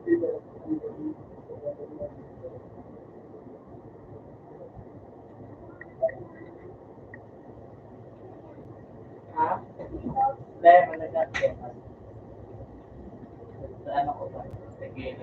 Ha? Dahil malagat yan. Sa ano ko ba? Sa gilid.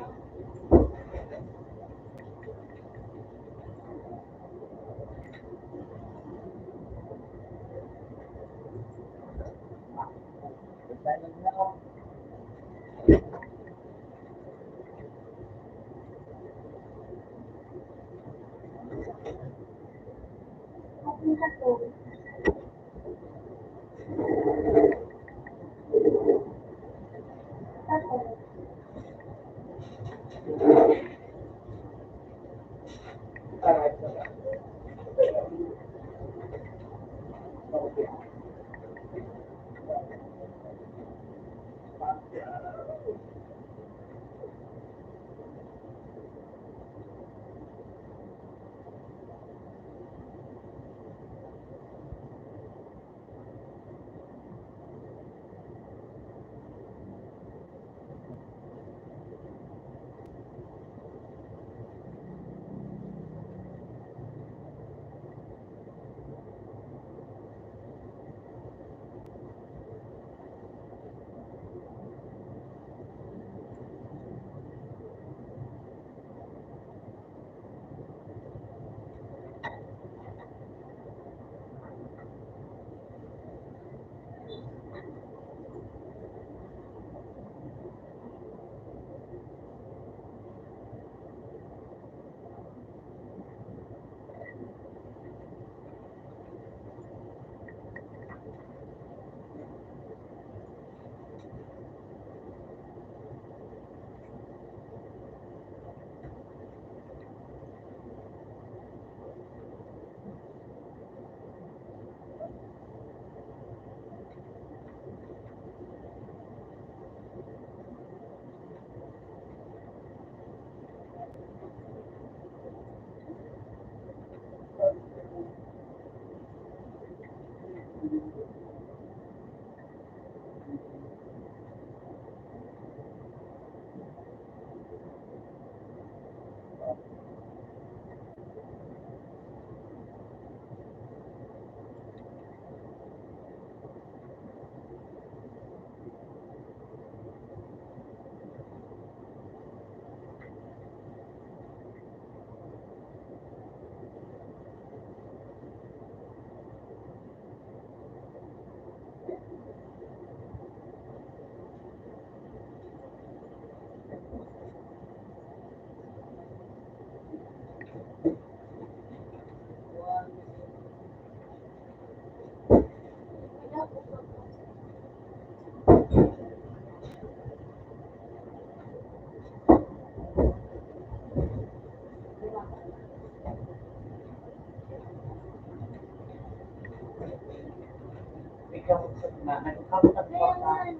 Ikaw na nagkakapat mo na.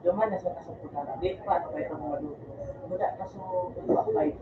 Duman na sa kasapunan. Di pa ano kayo itong maluto. Buda na so, ito ang kayo.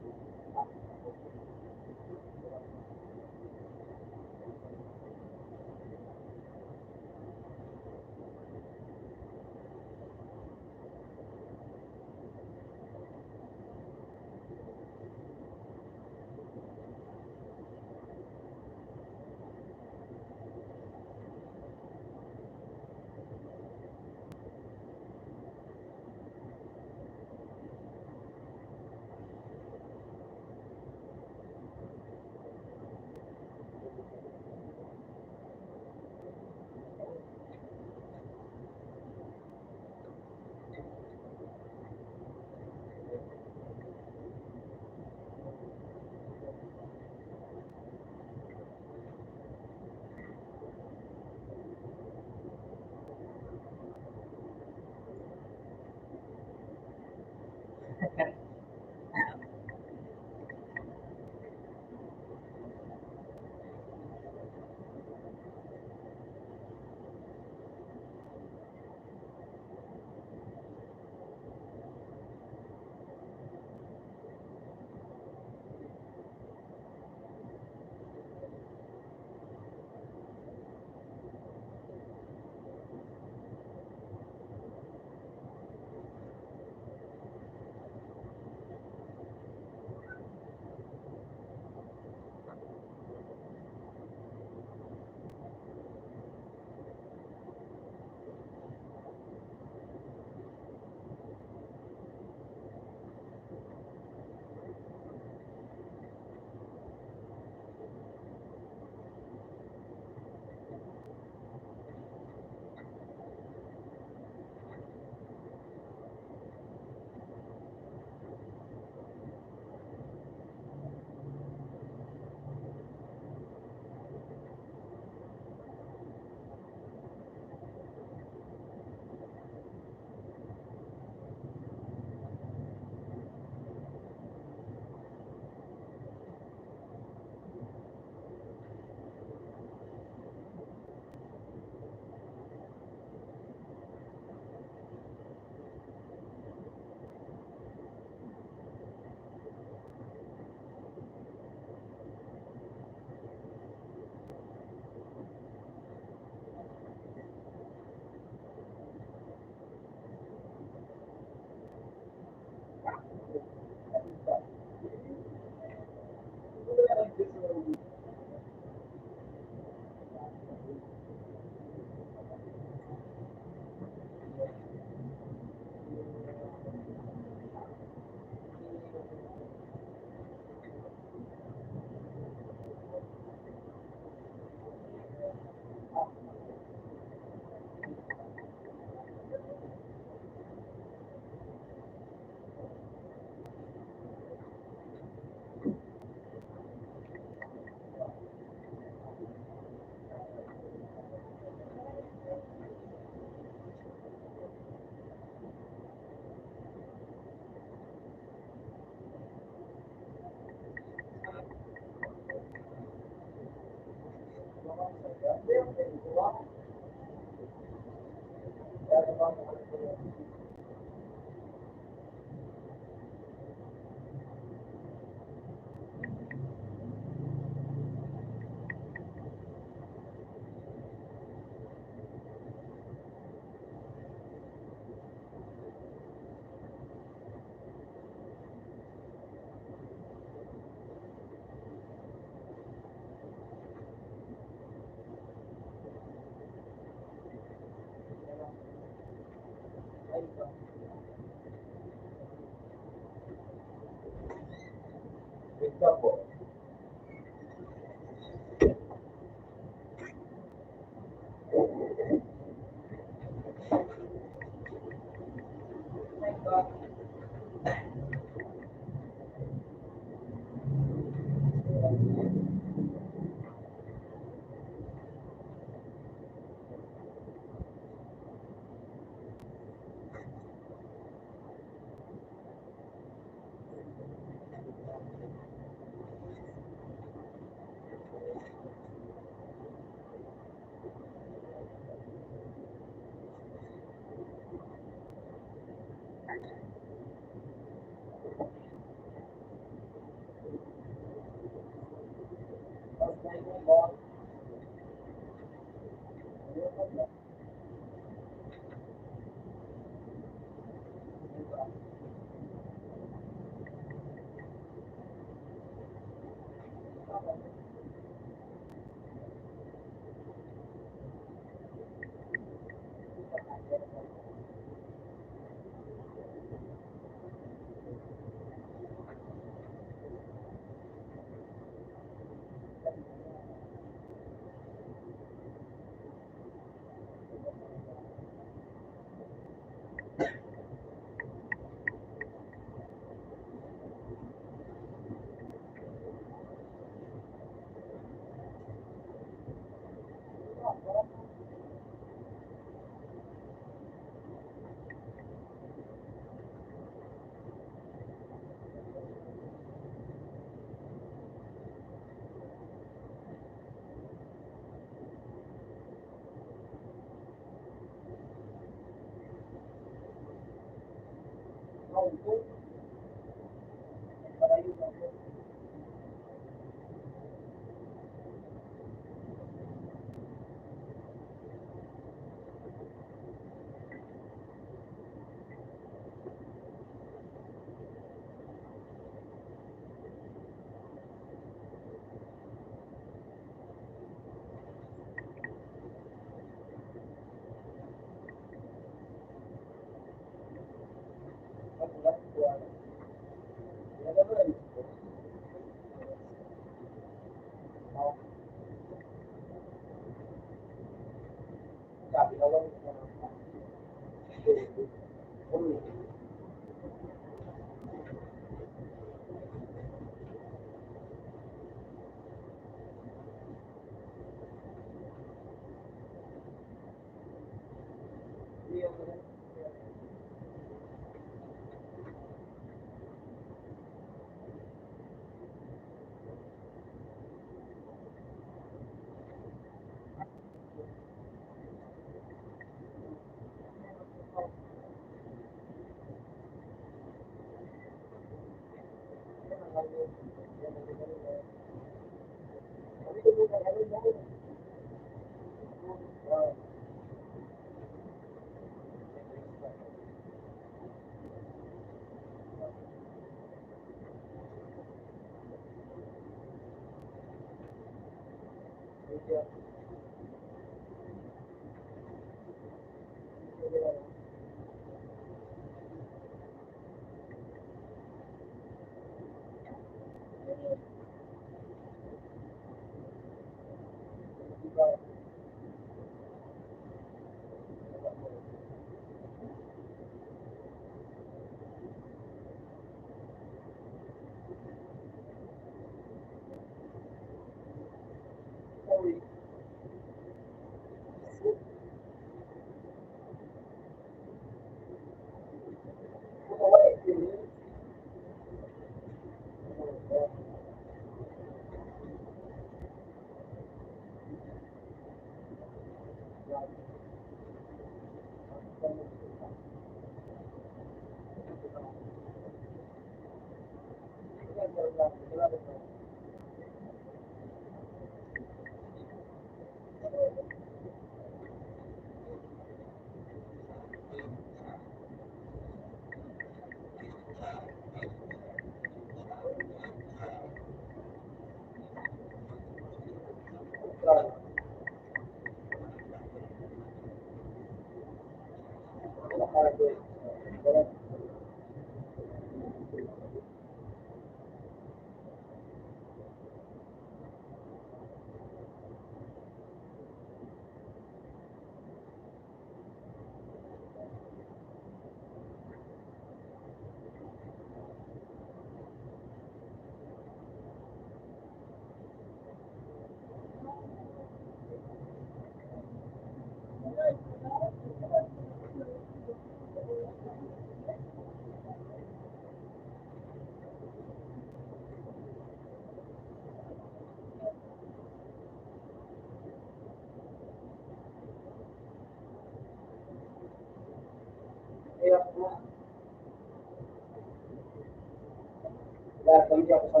Lahat ng ako sa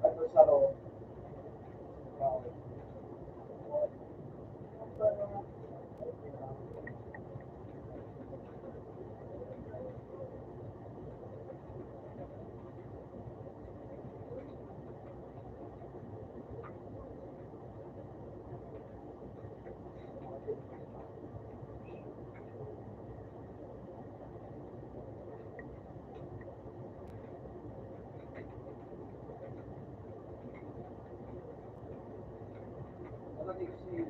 ano sa ro. Ano di kasi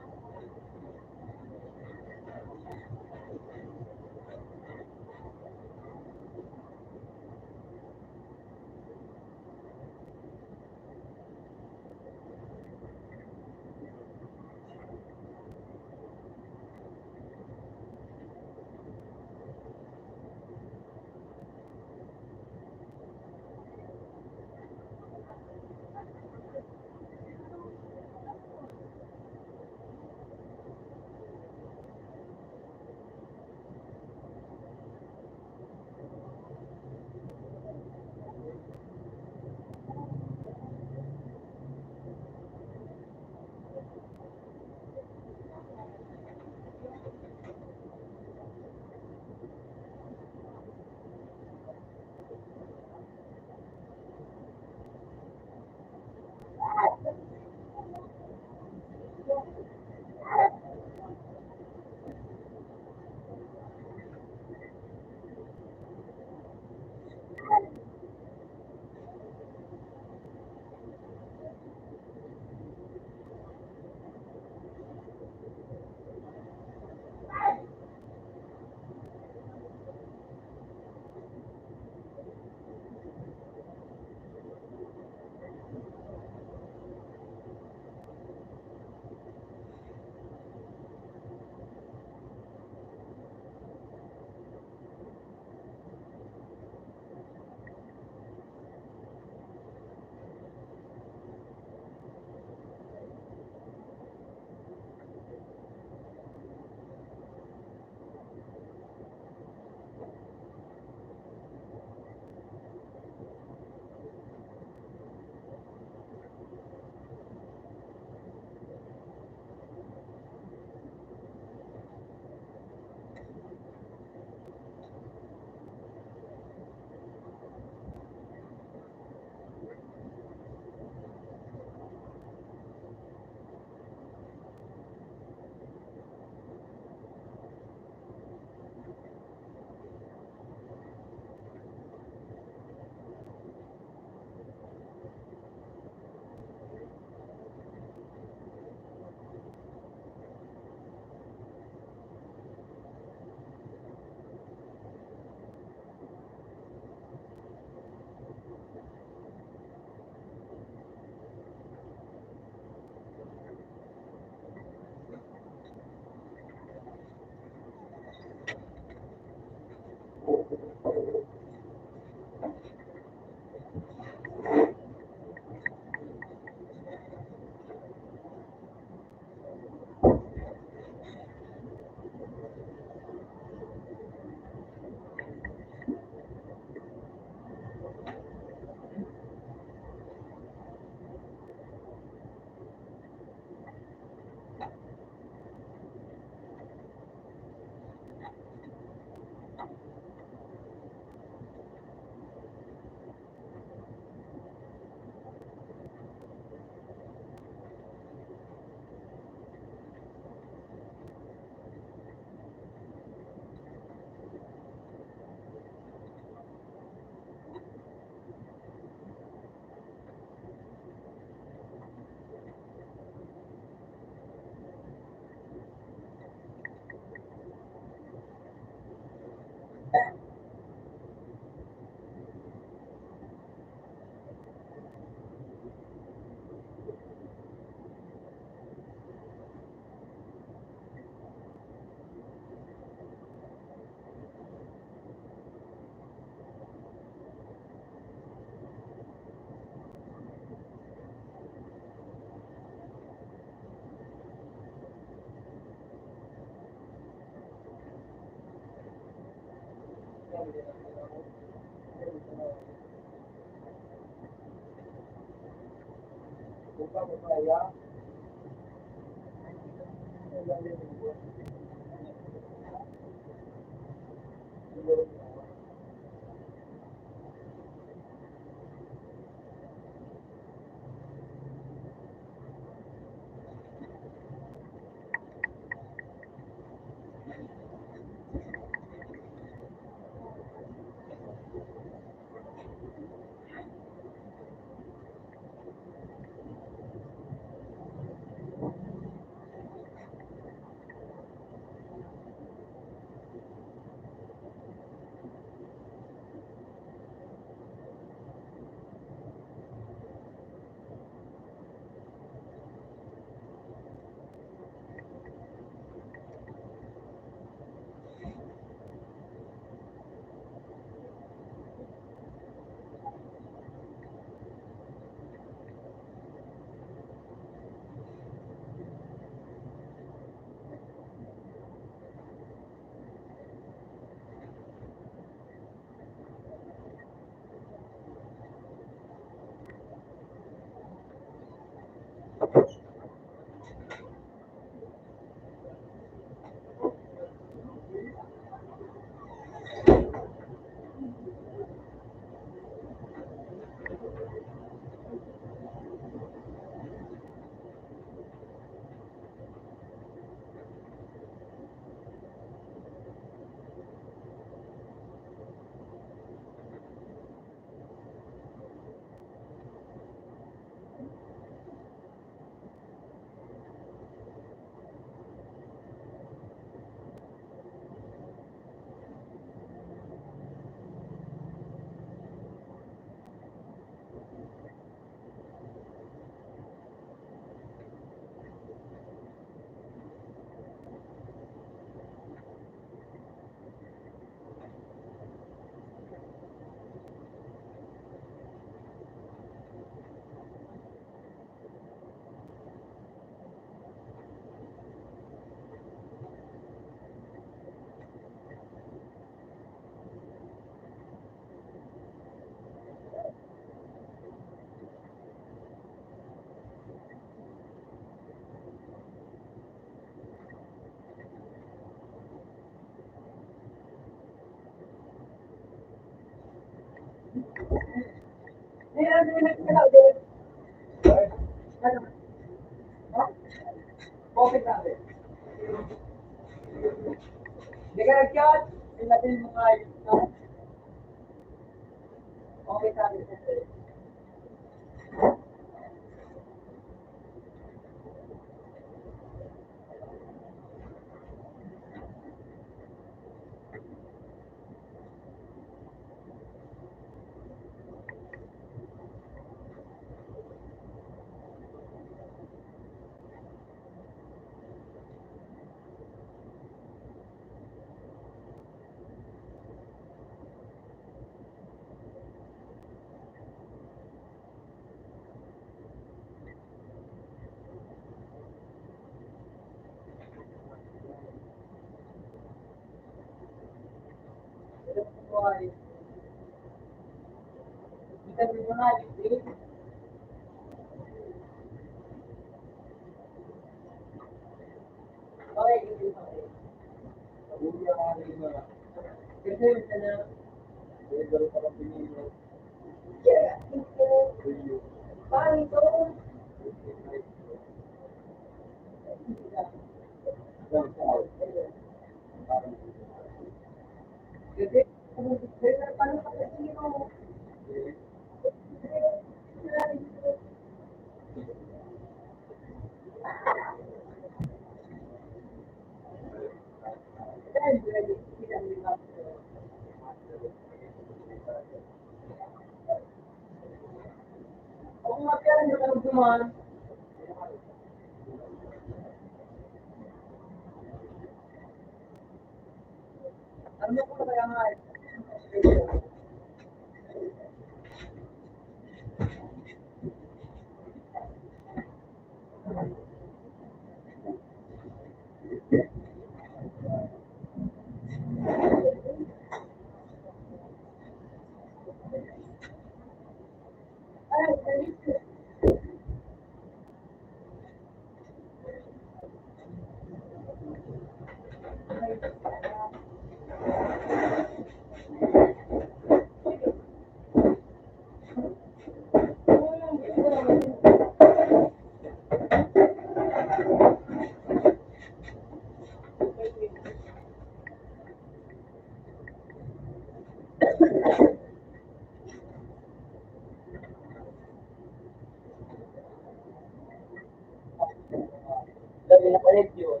Sabi na palit yun.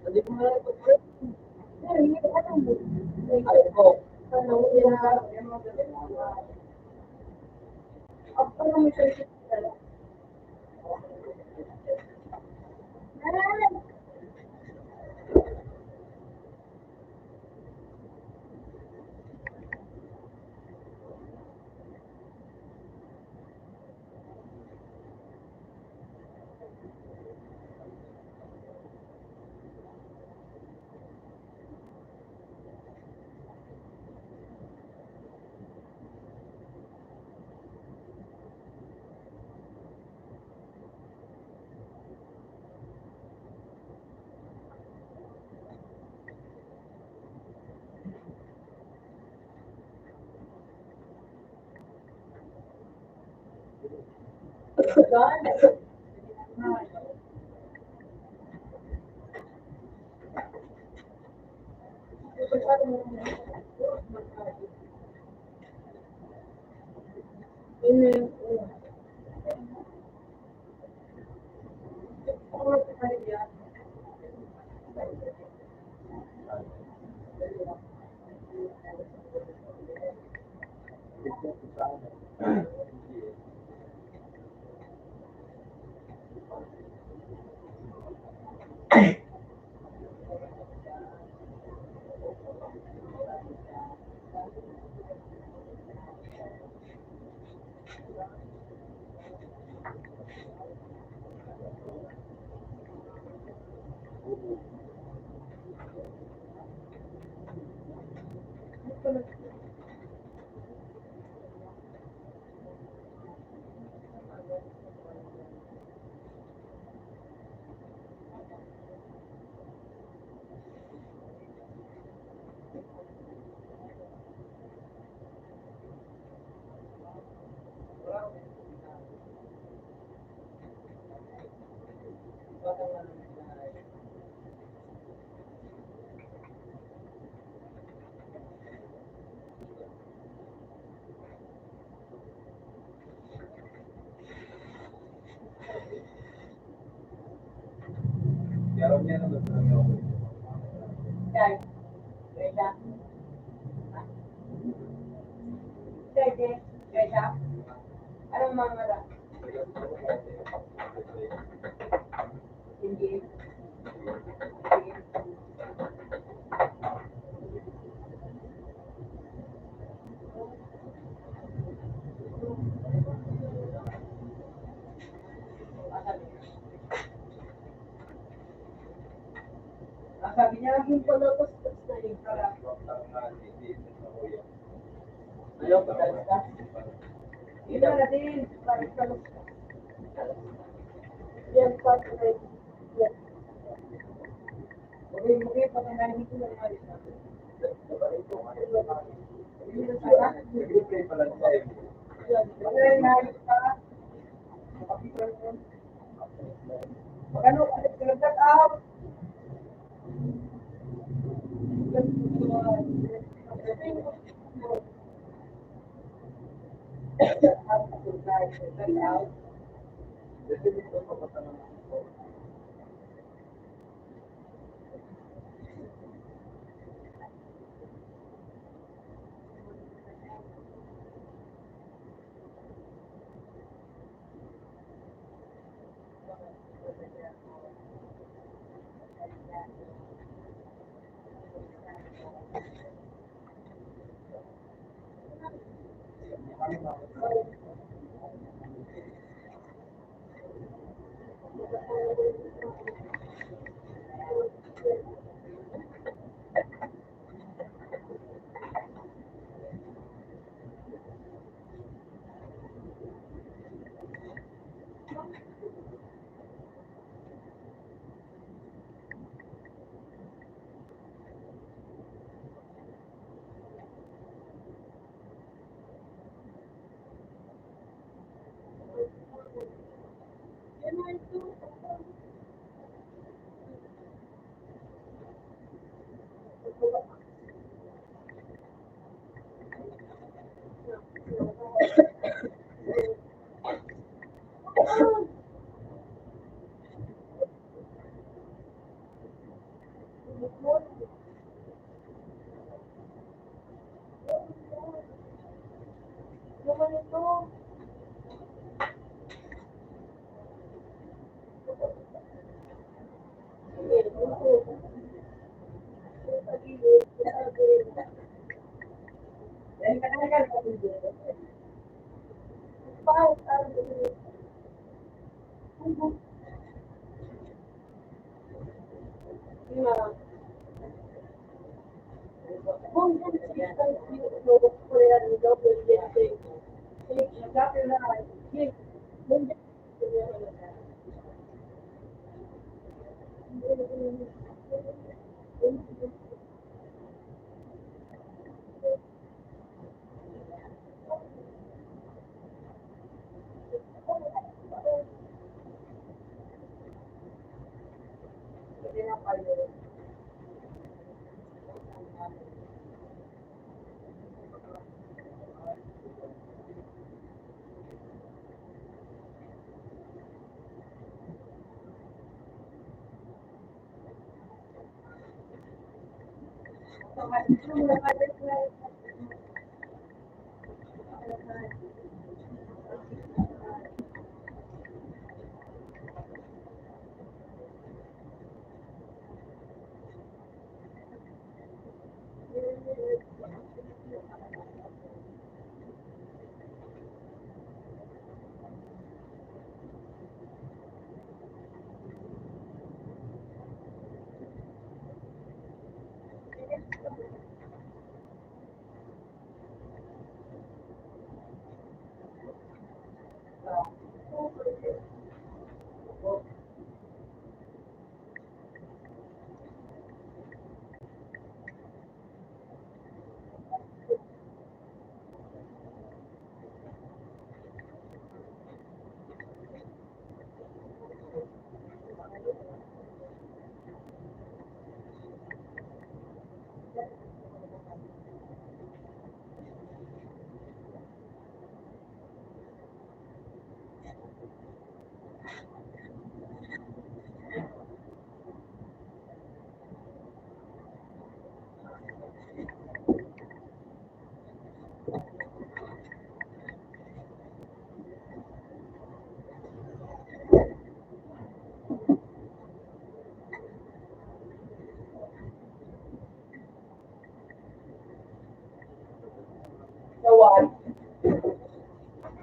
Hindi ko malapit. Ay, ko. Sabi niya, yung palabas na yung pala. Ayaw, patalis ka. Yun na natin. Yan, patalis. Yan. Okay, patanggalin ko lang alis na. Magano, cut out.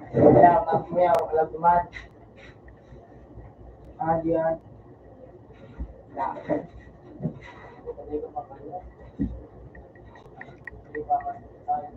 Kaya mamaya wala duman. Diyan. Hindi ko makaya. Hindi pa makaya.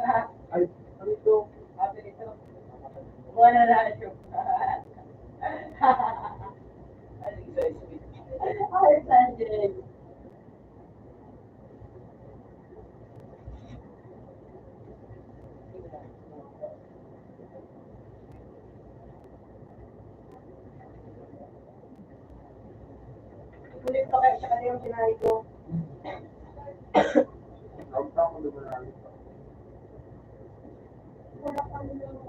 Ay, ano ito? Sabi nito. Wala na siya. Ano yung sweet? Ay, Sanjay. Kulit pa kayo siya yung sinabi ko. Ang tao ko naman. Wala pa naman.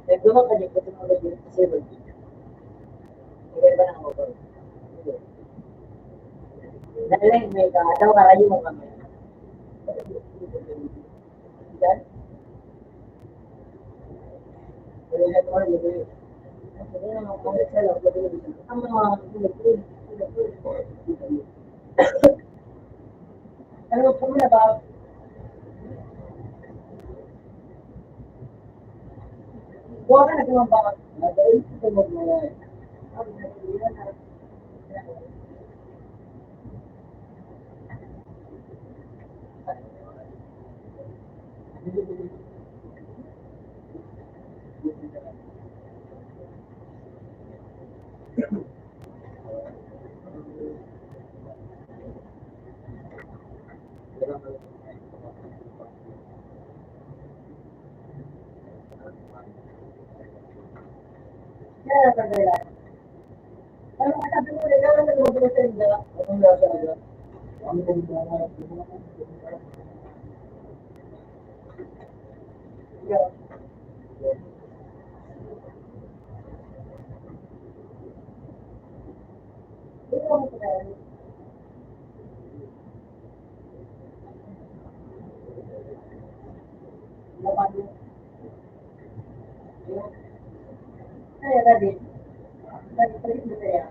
Nagduma ka din kasi mga din kasi hindi ba nang ako. Dahil may daw karayo mo kami. Dan, wala na ito mga libre. Kasi na mga kong sa lang, ang mga ano po na ba? Huwag ka na kumambaka. Dahil sa mga Kaya pagkala. Ano ka sabi mo, ikaw ang nag-uubos sa inyo? Anong nasa aga? Ang ganda nga. Yeah. Ikaw mo sa kaya. Laban mo. Kaya tadi. Tadi mo kaya.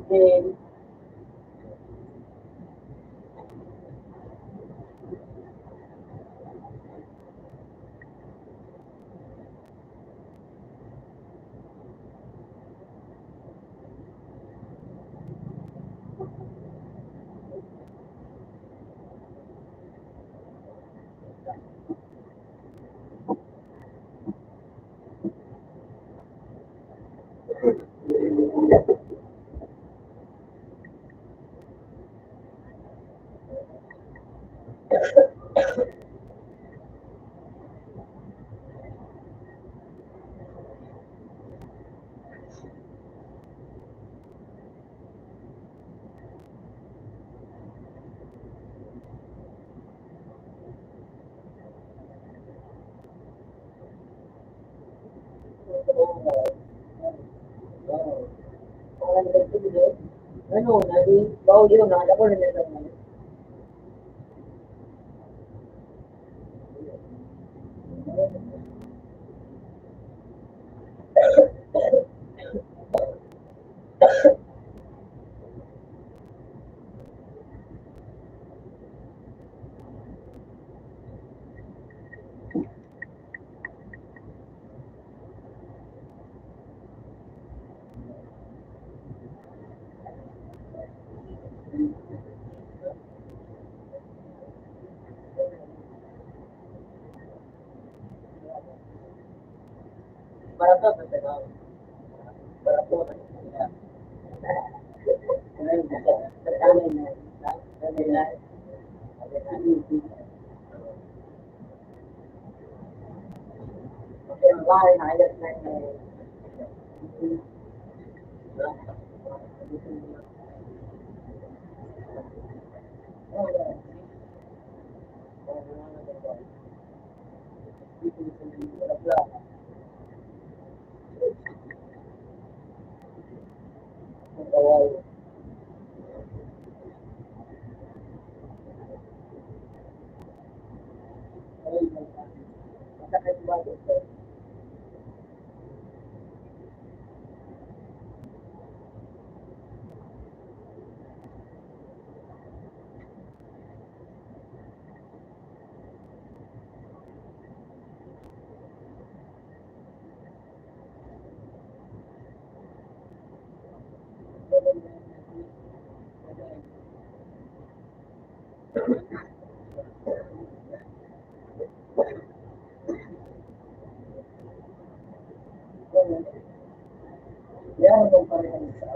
Then, ano, naging bawal yun, nakala ko na nila. Barato, barato, Yan ang parehan sa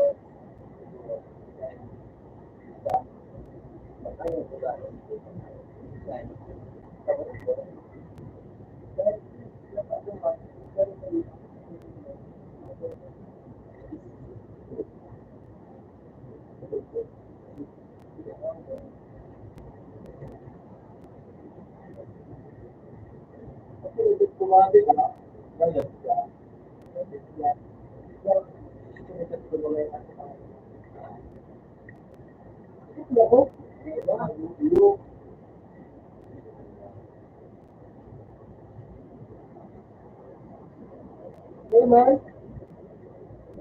kumabi ka na. Ngayon, yan. Yan. man,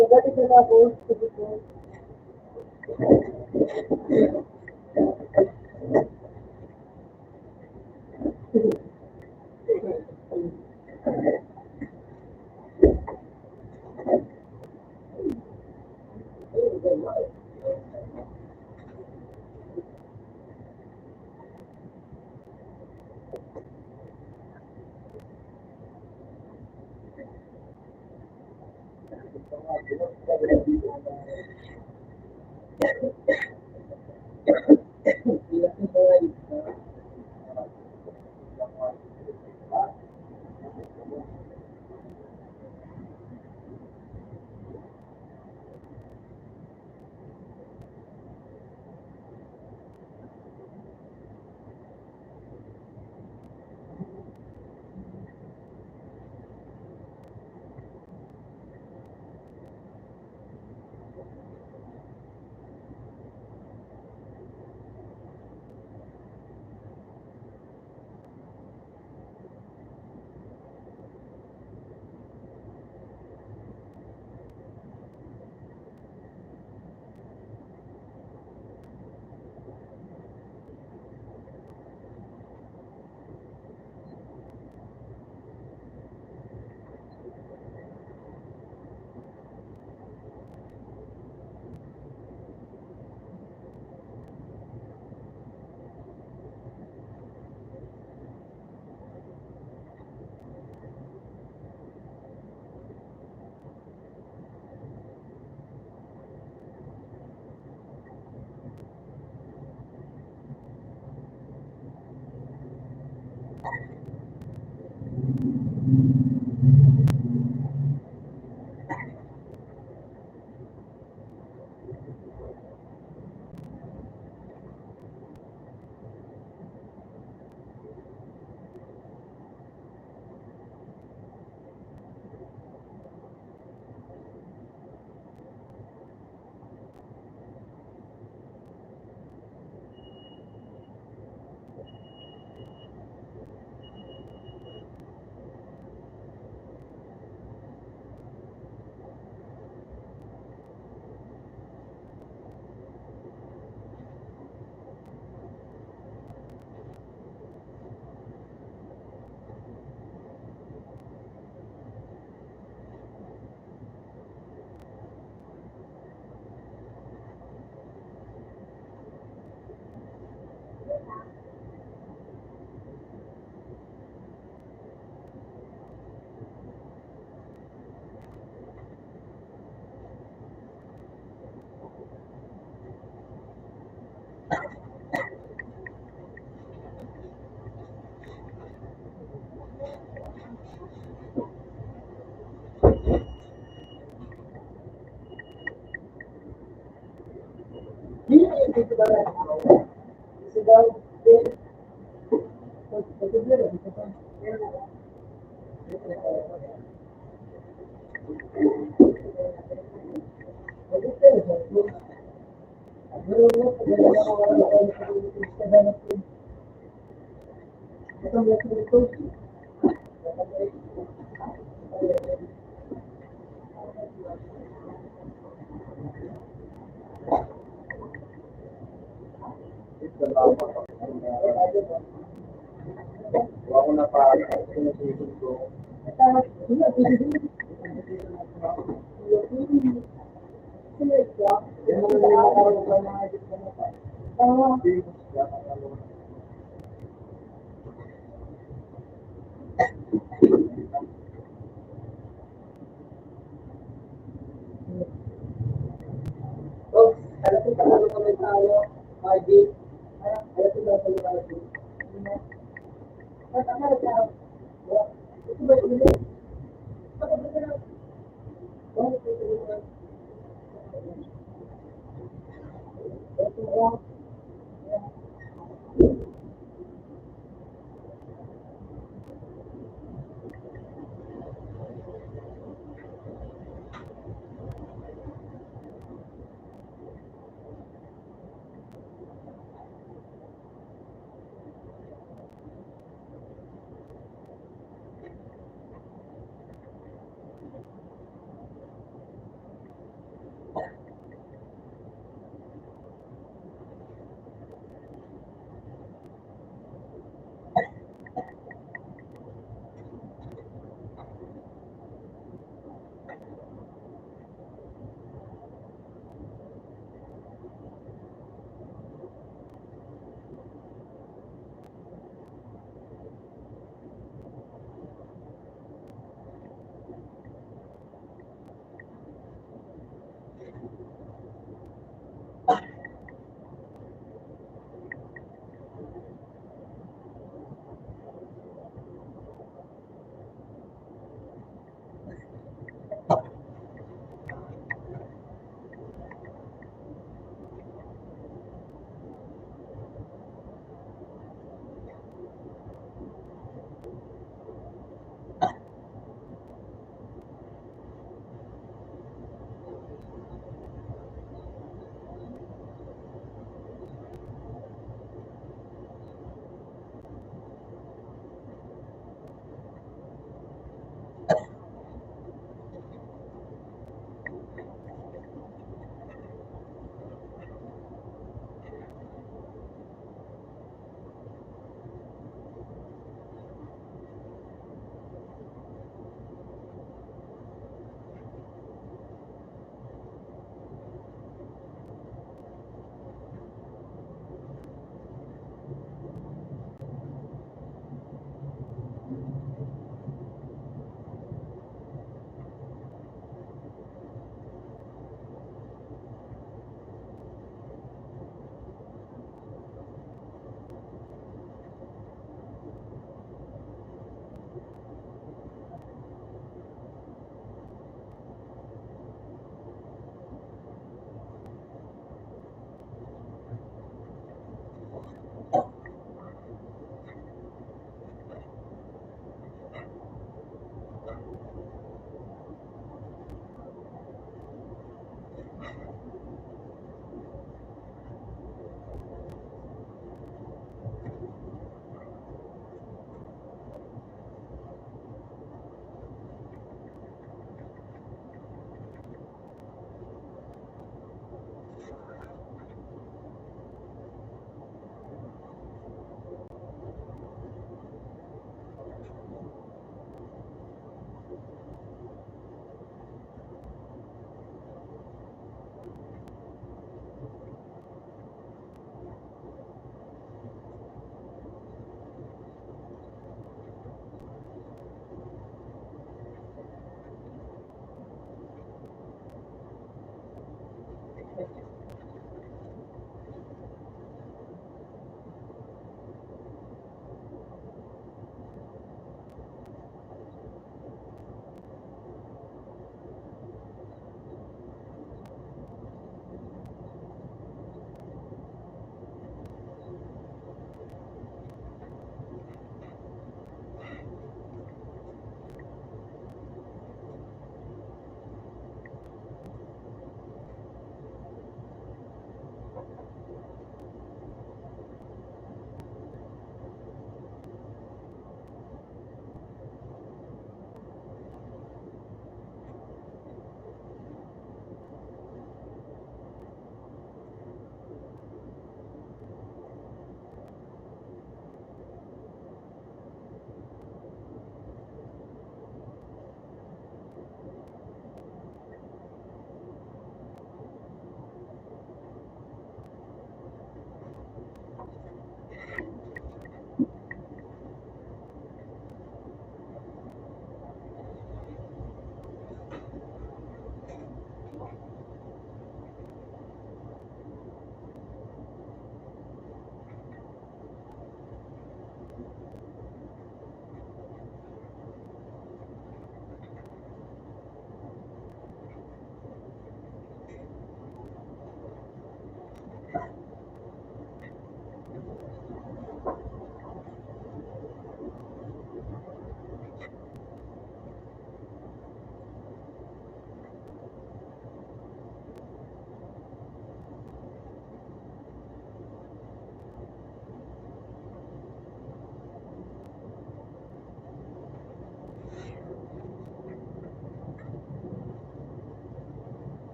pagkati sa ako, sabi ko, hindi na yung dito ba na kasi daw, pagkabila rin, ako na pa, sinusunod ko. Oh, alam ko sa ano kami tayo, RD. Alam ko sa ano RD. Ito ba ito?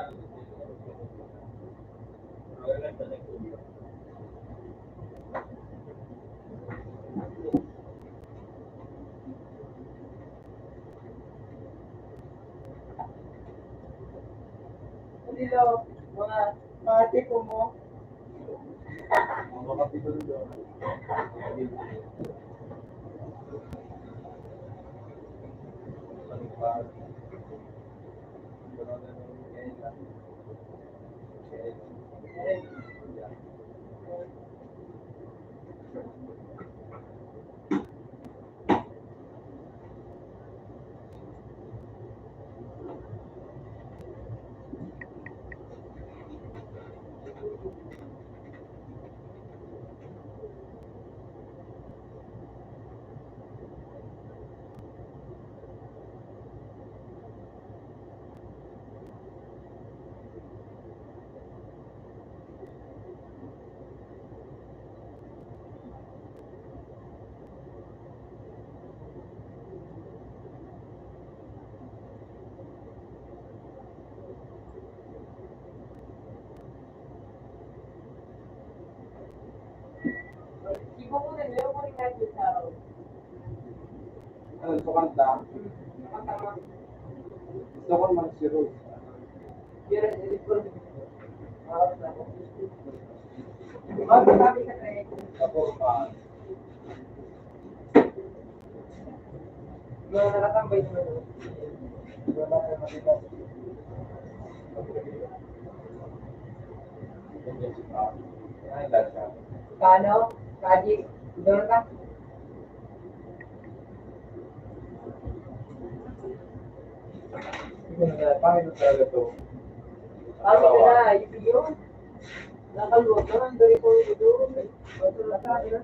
Hindi daw, mga tipo mo. Mga tipo daw. Ibo mo na, meron mo rin kahit sa araw. Ano, ito kanta? Kanta mo. Gusto ko naman si Rose. Yan, edit ko rin. Harap na ako. Sabi ka tayo. Ako pa. Yung nakatambay naman. Wala na makita. Paano? Kaji? Doon ka? Paano talaga ito? Ano ka na? Yun? Nakaluto na. Ang dali ko doon. Matulad ka na.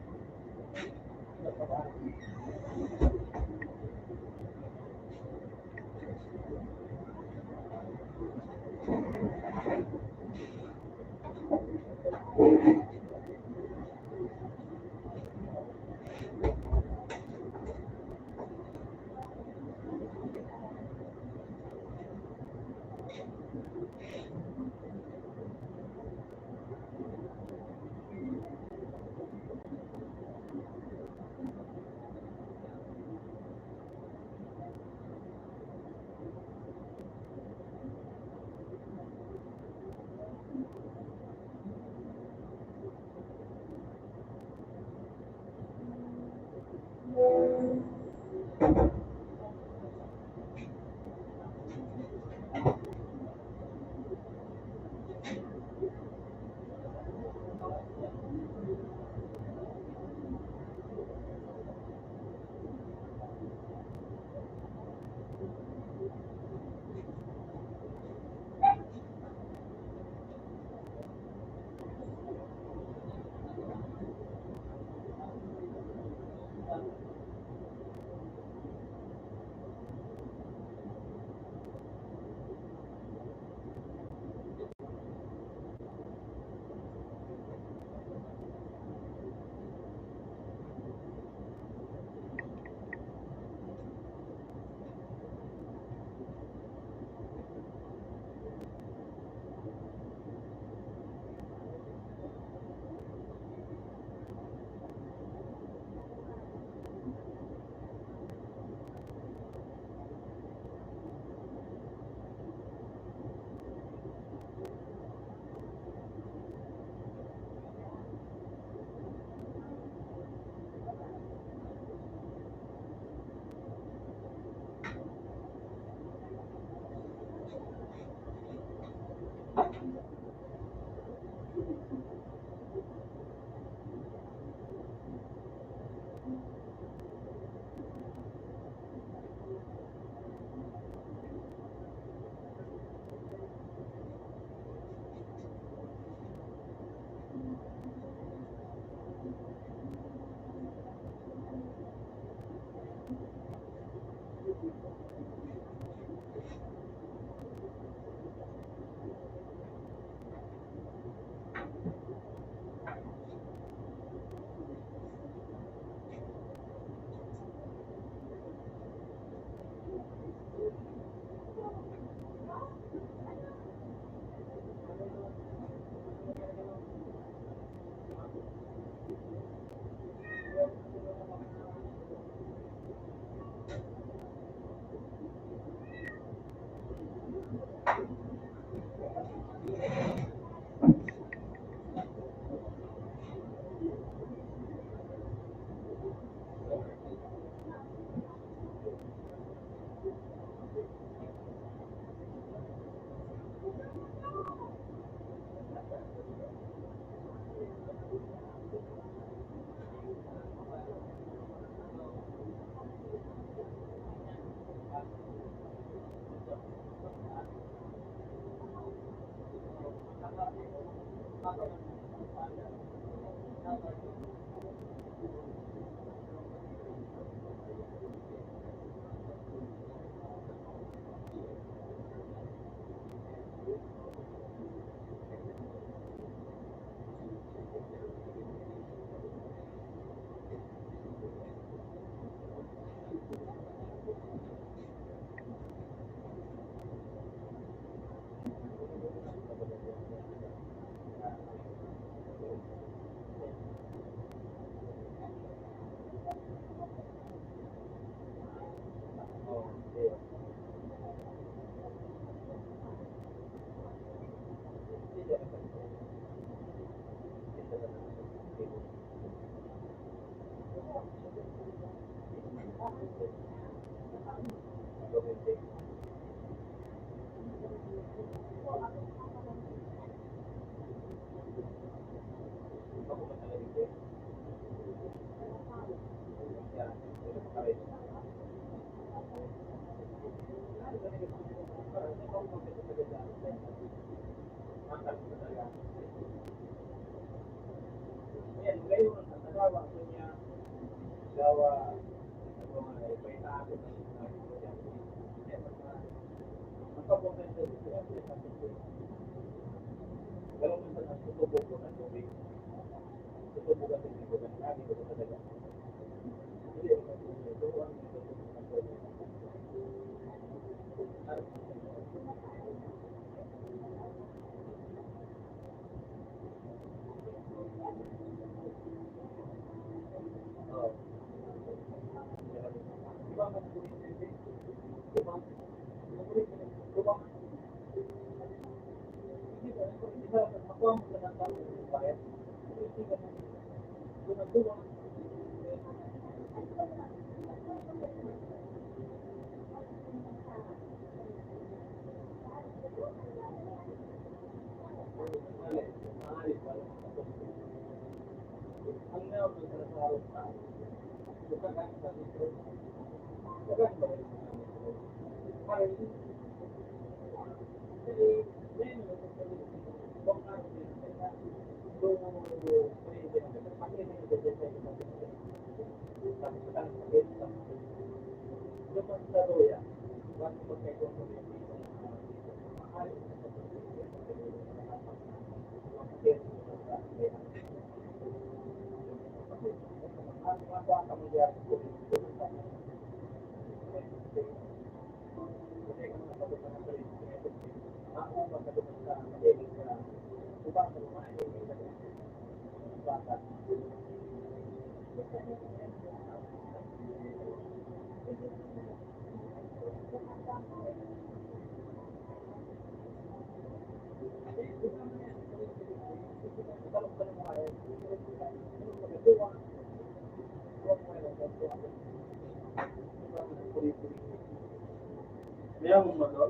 Mayroong motor.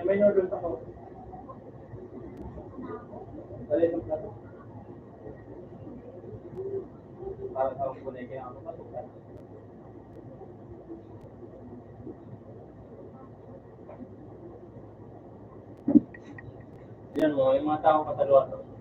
May order sa ko. Dali ng plato. Para sa akong punay kaya ako matukan. Yan mo, yung mga tao kataluan.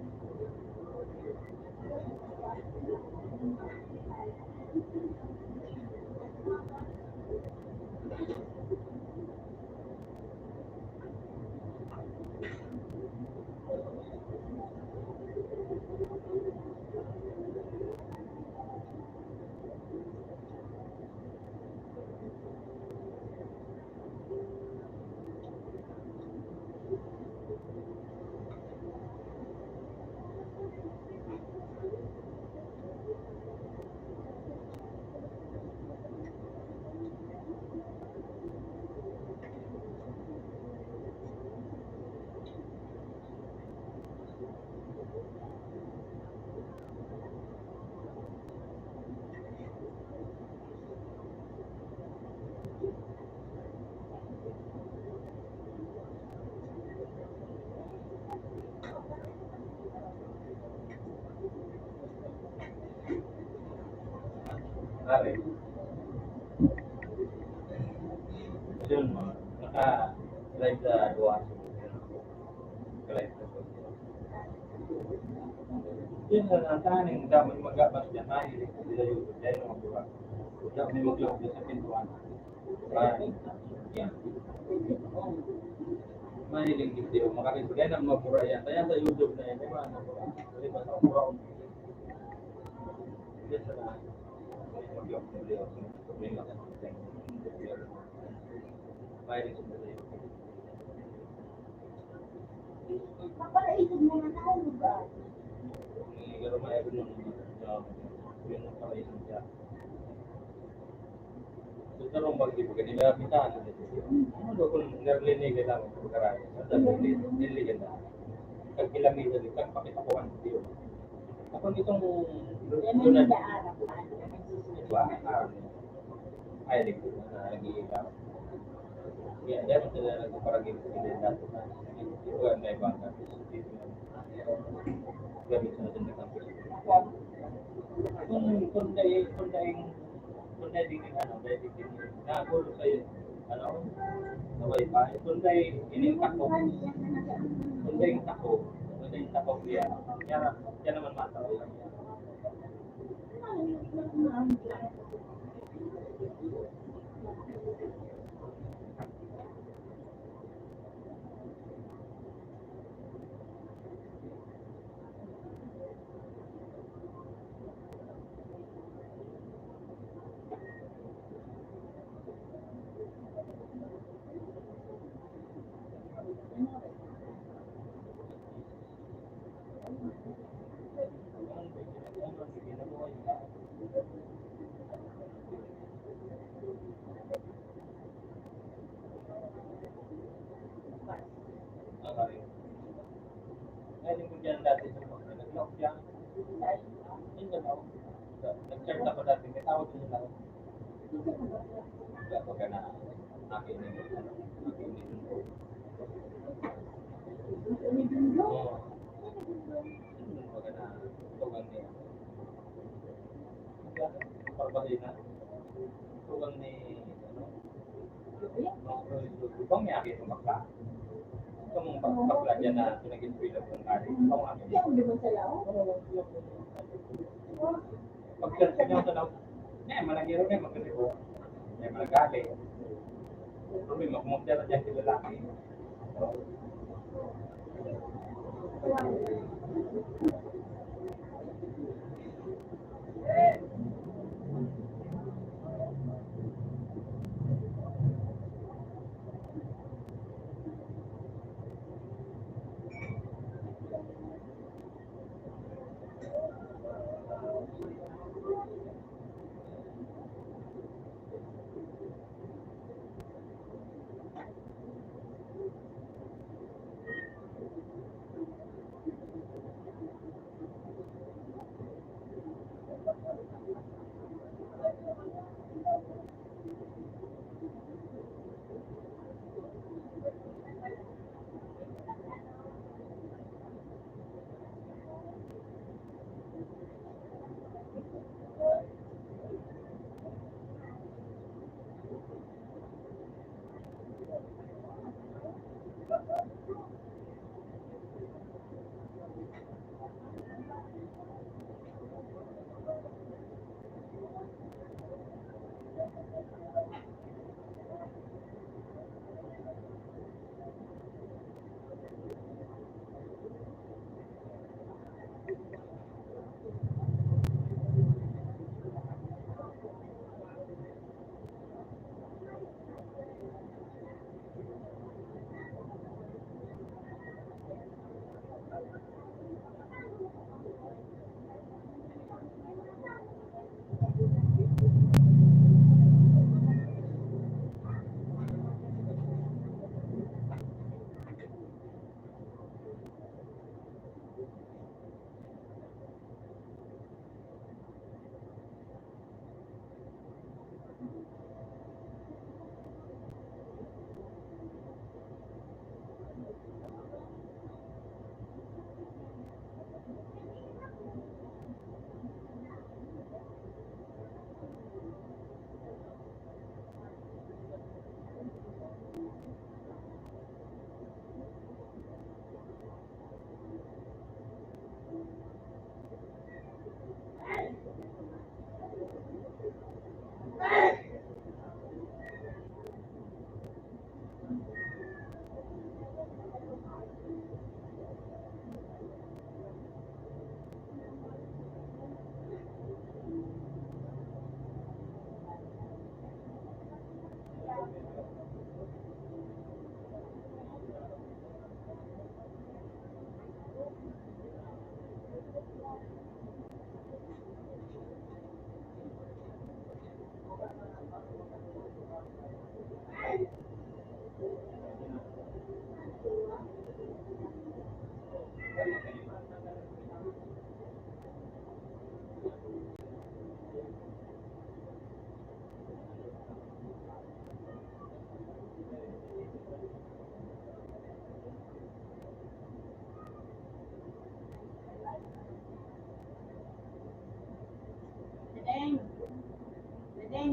Pare. Yun mo, naka-live sa gawa. Yun na nataning dapat mag-abas niya tayo sa YouTube dahil mga buwan. Dapat may mag-load sa pintuan. Yan. Mahiling video. Makakita na mapura yan. Kaya sa YouTube na yan, di ba? Di ba sa mura ko? Yes, na. Mag-load video. Mahiling sa video. Kapalaisip mo na ako ba? Pero mayroon yung yun ang paraisip siya. So, tarong mag-ibig ka nila, kita ano do kung narinig ka lang ang pagkaraya. Sa niligan na. Kagkilamisa din, kagpakitakuan. Ako nitong Yan ang nag-aarap. ay, di ko na nag-iigaw. Kaya, dyan sila nagparagin sa kandidato na ito ang naibang gamit sa natin na campus. Kung dahil din ano, dahil din nagulo sa ano, sa wifi, kung dahil inintako, kung dahil tako niya, kaya naman mataw lang yan. Ngayon ko dyan dati sa mga nag-lock dyan. Yun na daw. Nag-chat ako dati, may tawag din nila. Kaya pagka na akin Oo. Pagka na tugang niya. Pagbahin na. Tugang ni Ibang may akin tumakla. Itong bakla dyan na pinag-inspira ng kari. Itong akin. Hindi ako diba sa lao? Pag-search nyo sa law, managiro na magkalibo. Malagali. Problema, kumunta na dyan sila lalaki.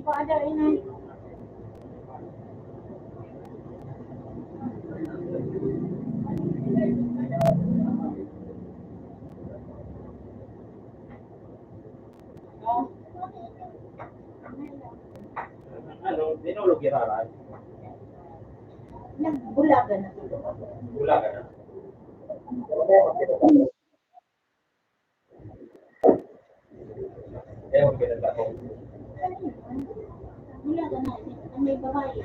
ada ini. Ano, dinulog iraran. Nagbulagan na tulo. Wala ka na. Ewan ka na ako. Bulagan na. Ang may babae.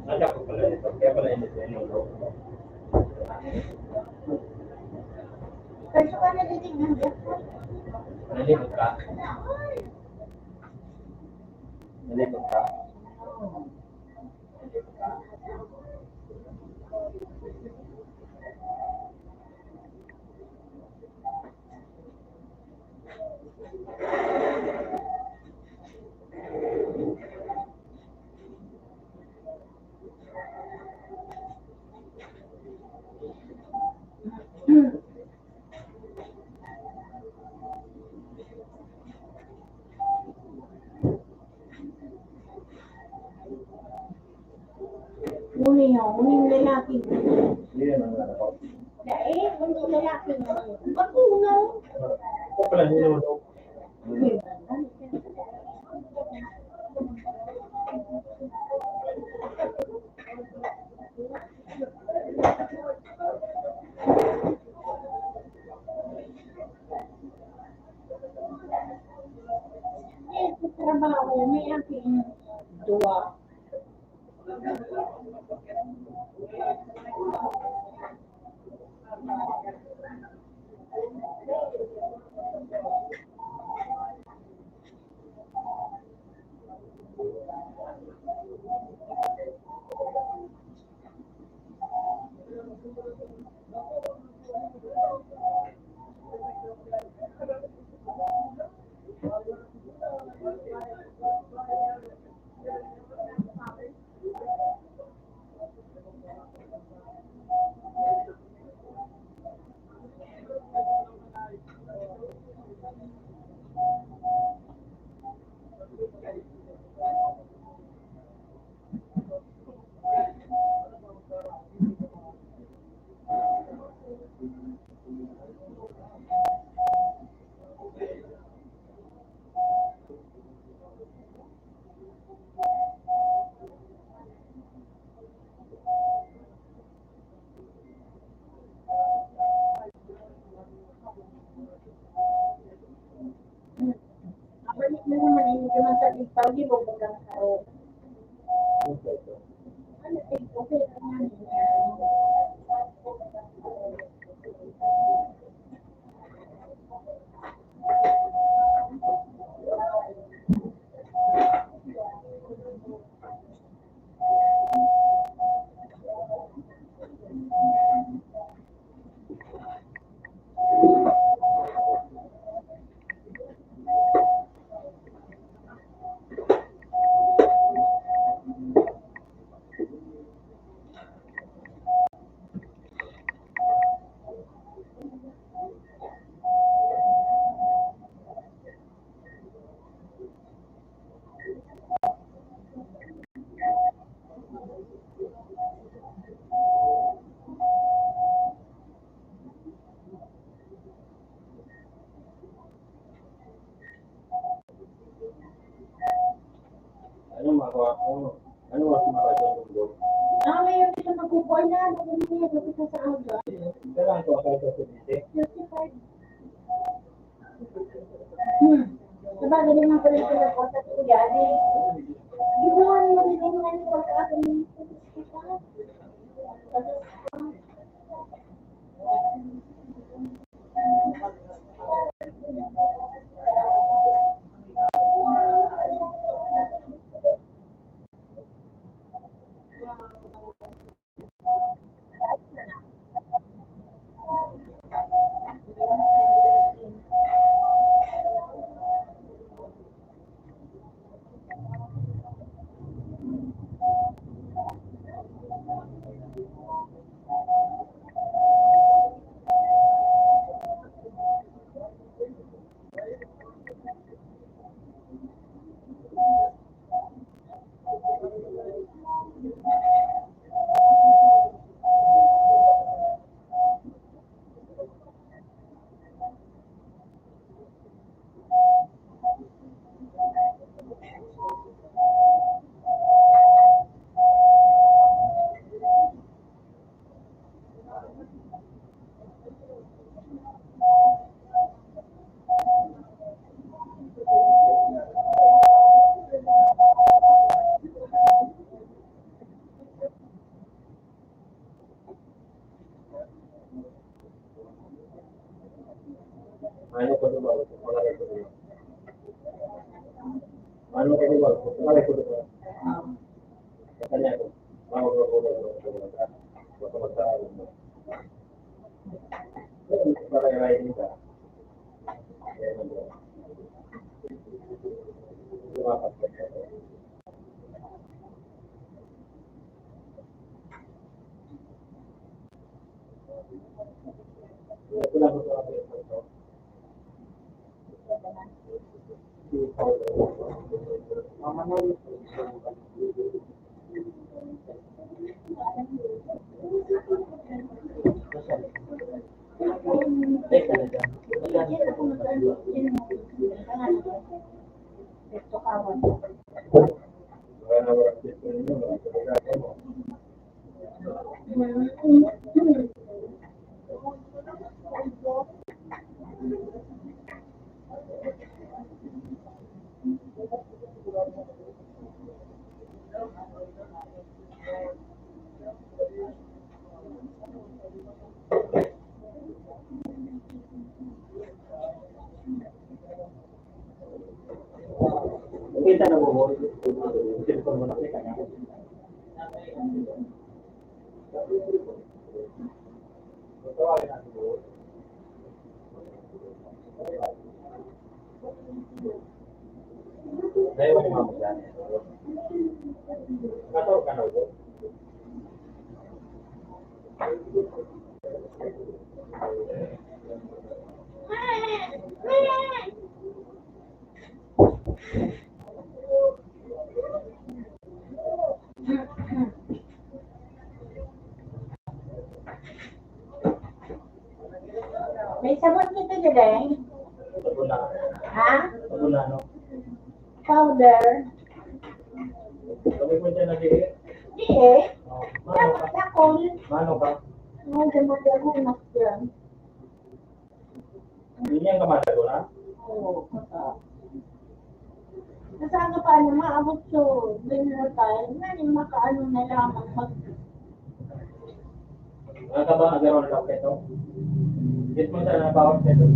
Anak ko pala nito. Kaya pala hindi dinulog. Kasi ka na titignan niya. Nalimot ka? Nalimot ka? Uni yun. Uni yung lalaki. Hindi naman ako. Dahil, uni yung lalaki. Ako na. Ako pala dinulog. Sa trabaho, may aking dua. Balik na naman ini naman sa ikaw, di mo ba lang sa o. Ano, okay naman. Ano magawa ko? Ano mas makatulog? Ngayon dito magkukuha na. Hindi sa aga. Kailangan ko ako sa subite. 35. Diba, galing mga pala sila po sa kuya. Gibuhan mo rin yung ano po sa akin. Ano kayo ba? Kaya ko ito. Kanya ko. Ako ko. Para ka. Ito kawan. Kita na mo. Telepon mo na kanya. Dahil mo mga yan. Kato ka na po. May sabon nito din. Sabuna. Ha? Sabuna, no? Powder. Sabi mo dyan na di. Di eh. Mano ka? Dapat yakol. Mano ka? Madamo na siya. Hindi niya kamada ko na? Oo. Nasaan ka paano maabot so, dinner time, nanin makaano na lamang mag... Nasa ba nagkaroon ng ito? Git mo sa nabawat ito.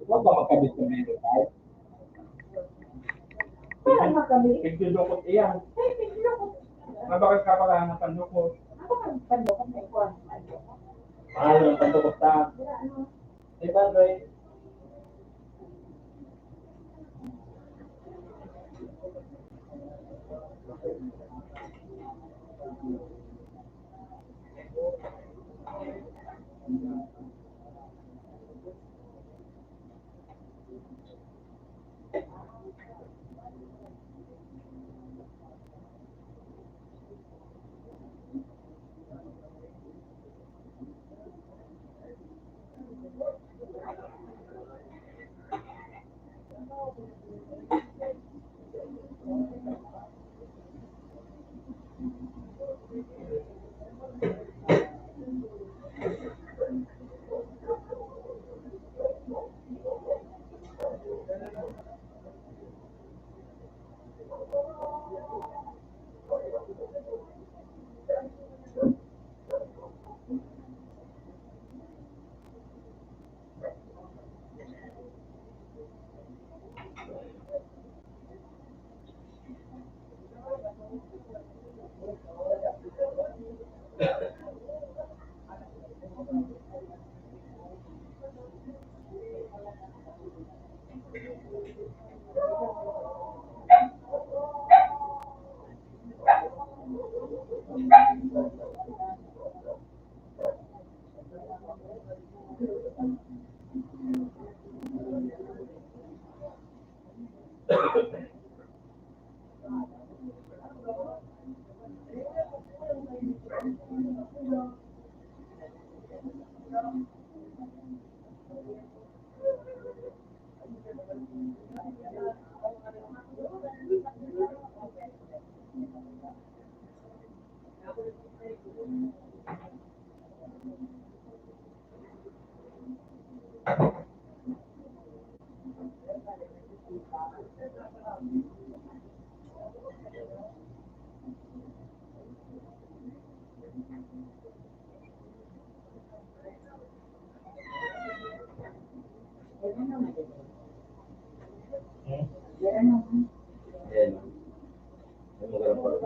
Huwag ba magkabit sa medyo tayo? Wala makabili. Pagdudukot iyan. Ay, tignan ko. Mabakit ka pala ng pandukot. Ako ang pandokan na ikuan. Mahal ng pandukot ta. Ano? Diba, Dre? Ganun. Ayan. Yung ganun pala.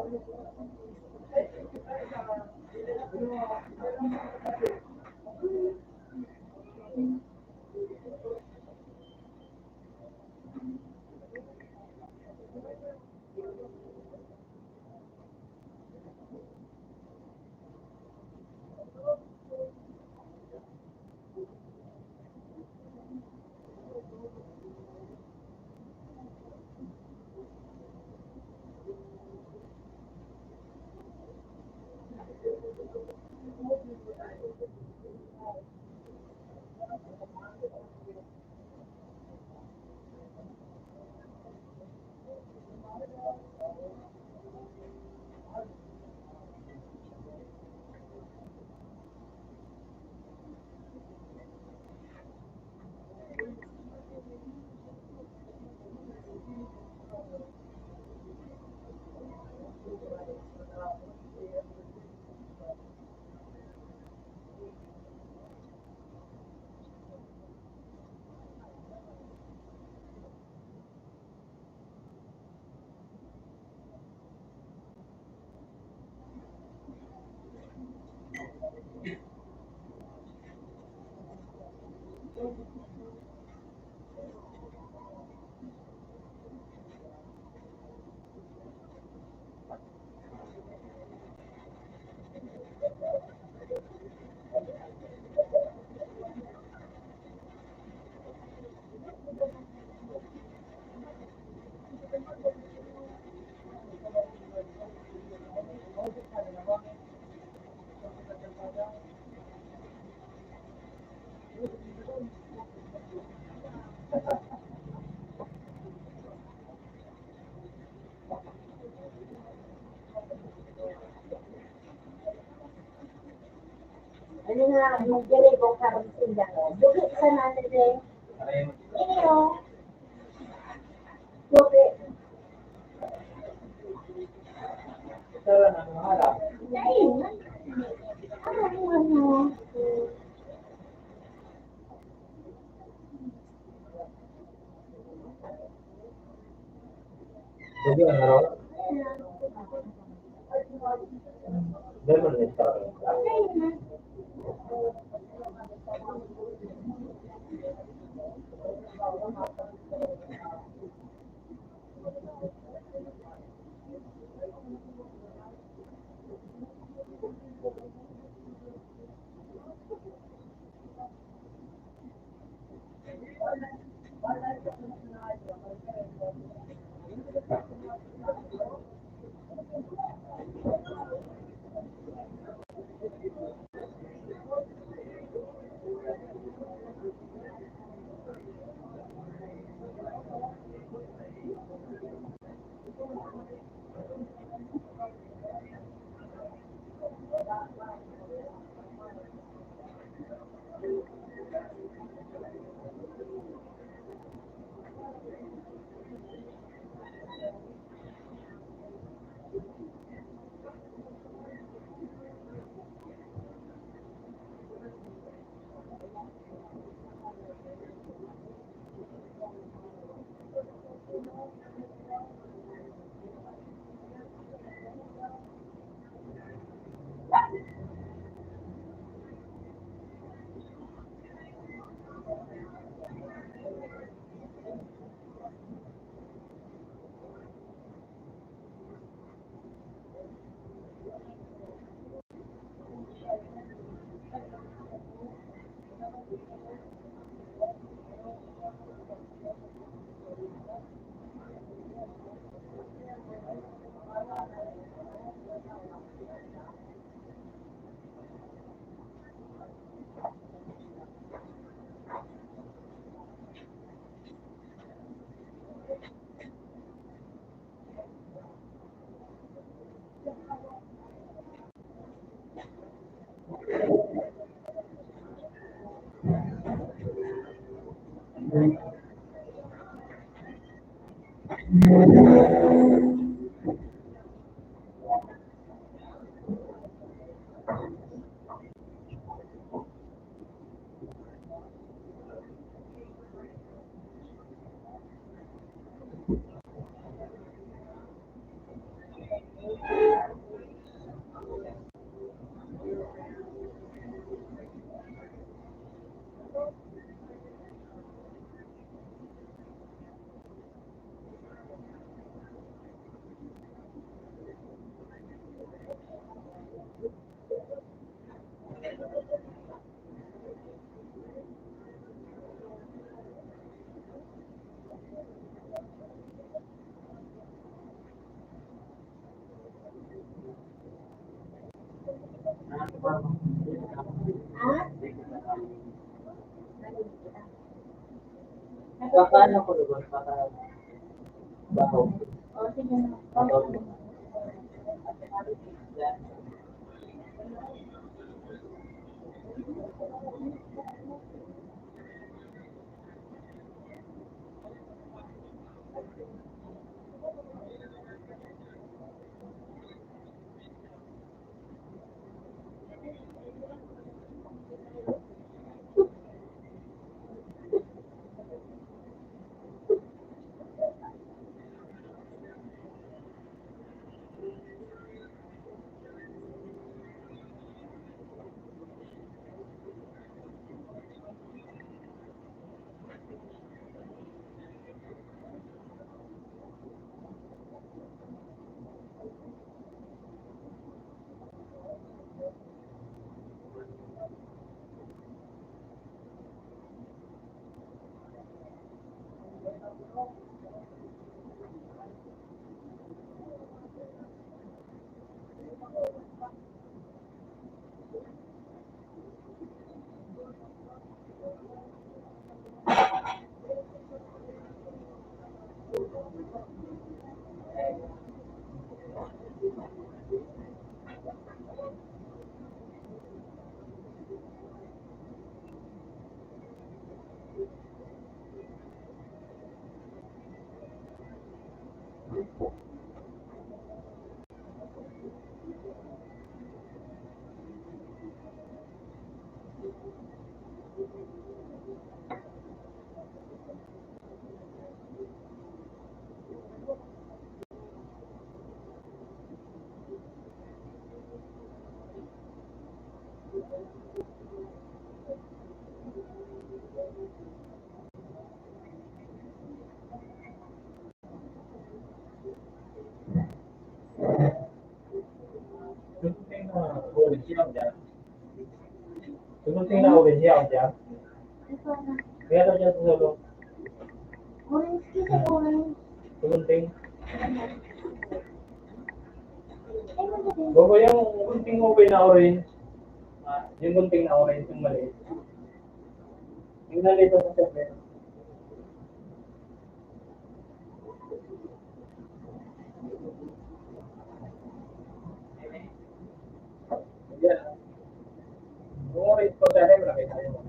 Ano nga, yung galibong karang sila ko. Dugit sa natin eh. Ayun. Ini o. Dugit. Sara na mga harap. Ayun. Ano mo ano? Jadi ano raw? Ganun din sa akin. Ayun. Baka ano ko doon, baka baho. O, sige na. Sunting na orange lang dyan. Sunting na orange lang dyan. Ito na. Kaya na dyan sa solo. Orange kita, orange. Sunting. Ay, magaling. Bago yung kunting okay na orange. Yung kunting na orange yung maliit. Yung nalito sa sebe. Yan. Yung orange ko dyan, malaki tayo.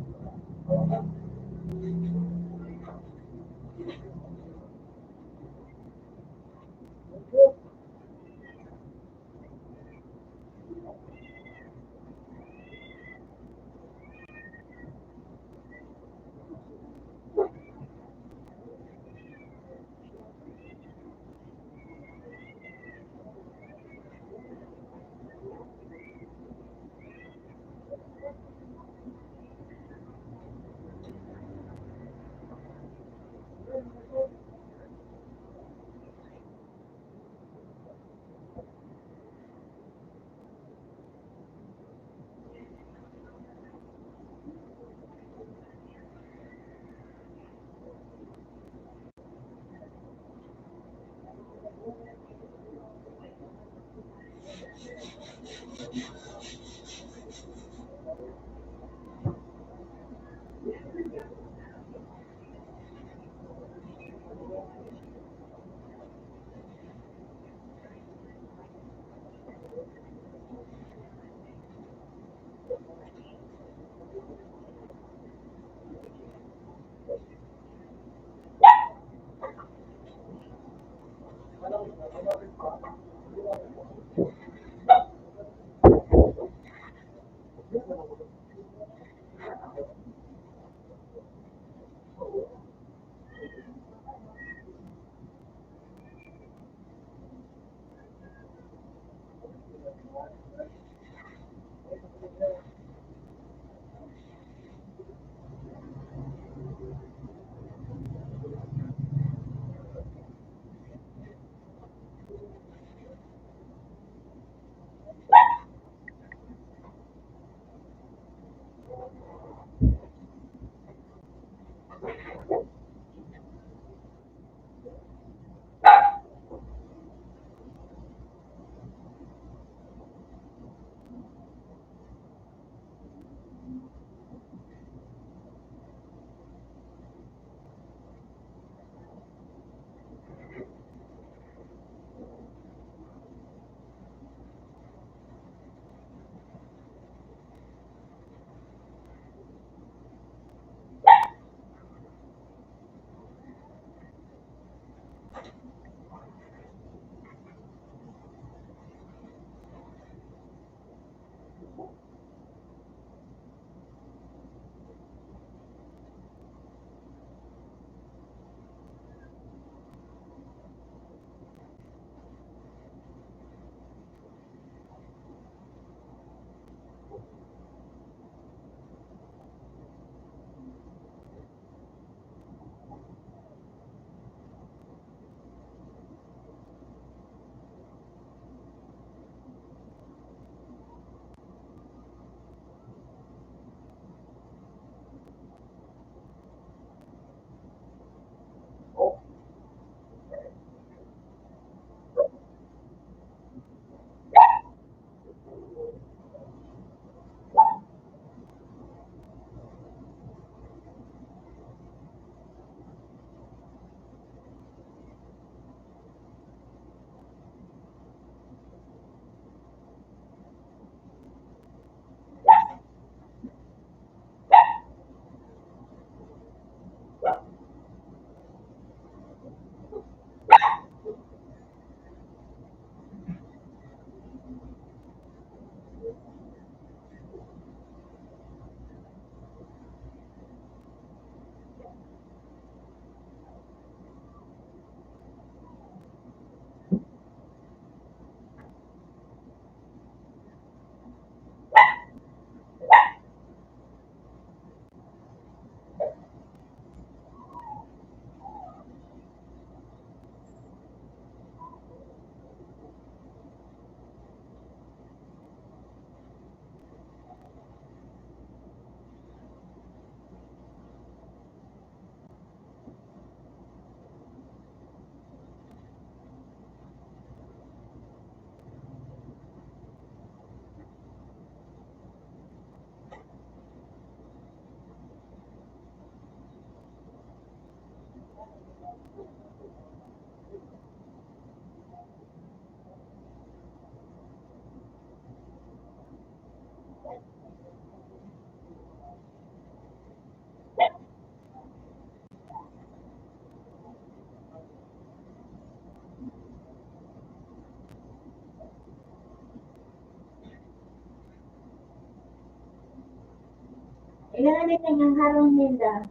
Ilan na din ang harong nila.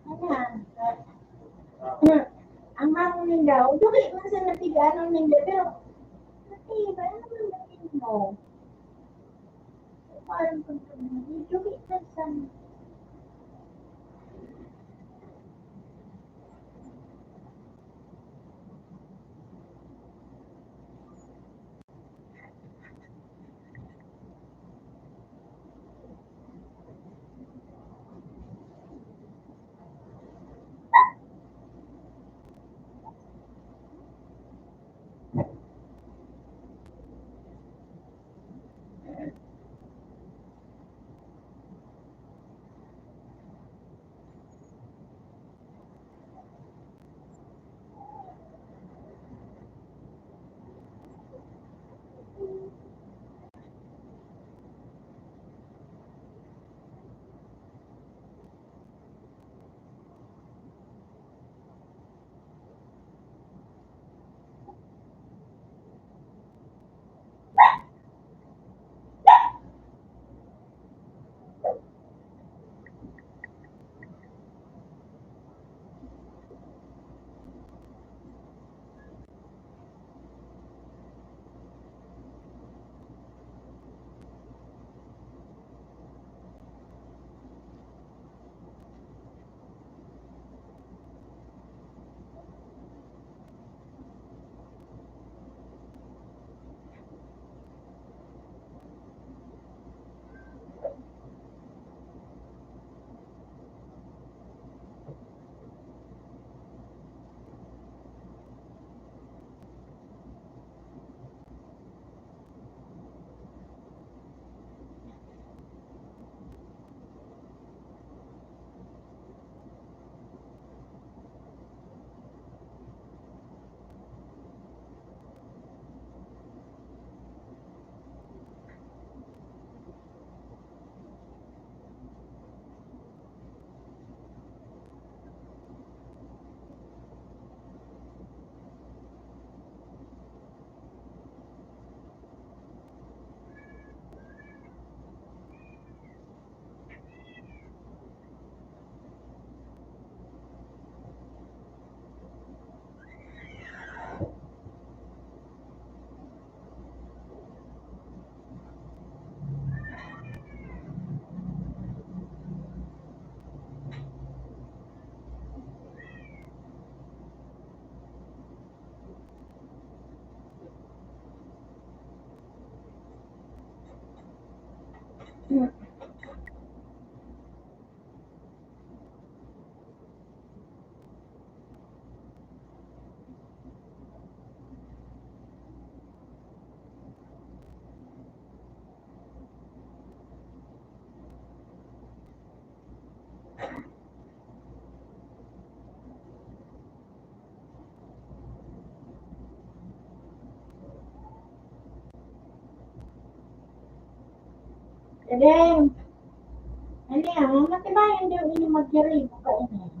Ano? Ang harong nila, dili man sa natigaan nila, pero natiba, ano naman natin mo? Parang kung dili man sa Galing. Ano yan? Matibayan daw ini mag-jari. Makainin.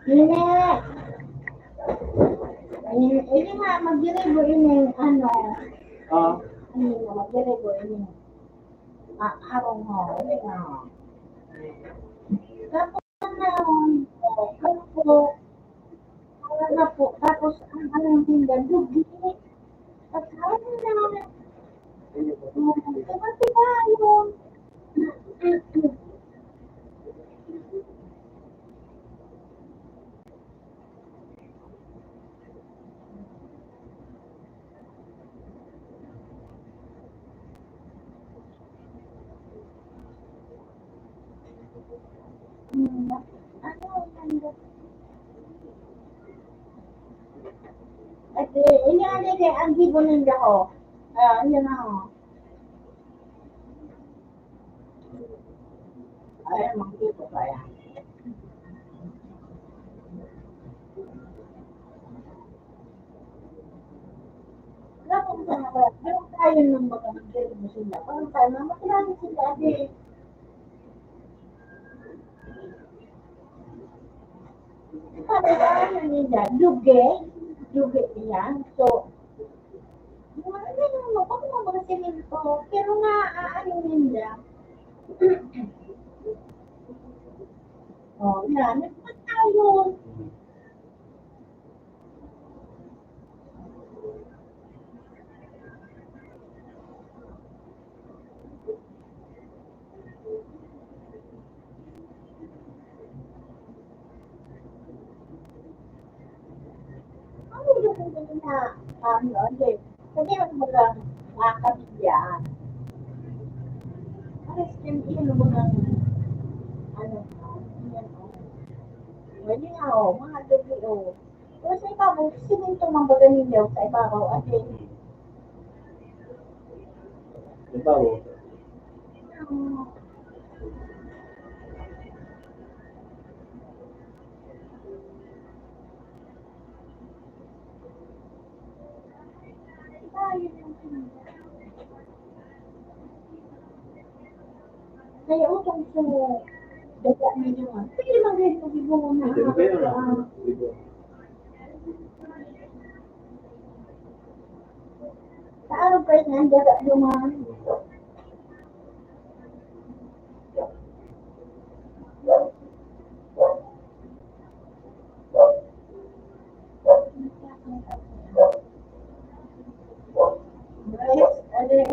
Hindi. Ini nga, mag-deliver ini, ano, Ah, mag-deliver ini. Harong ho, ini nga. Tapos na, tapos ang anong tinda, dugi. At ano na, kapati ba yun? Ano, at ini ada kay ang gibon ninda ko. Yun na ho. Ay, mangkito kaya. Kapag sa mga, yung tayo nung mag-deliver mo sila, parang tayo, mamakilala sila, adi, sabi ba, ano nila, duge yan. So, ano, baka mabasilin ko, pero nga, ano nila, yan, nagpatayo. Ano yung na, hindi, kasi mas magang nakakabigyan. Alas, yun mo ng, ano, yan, pwede nga, mga dugi, pero sa ibabaw, sininto mang baga ninyo sa ibabaw, at Ikaw, um, tayo yung kaya utong sa daga ninyo, pwede mang rin mag-ibungan na, hindi mo kayo na. sa araw kayo na, daga luman, right, ade,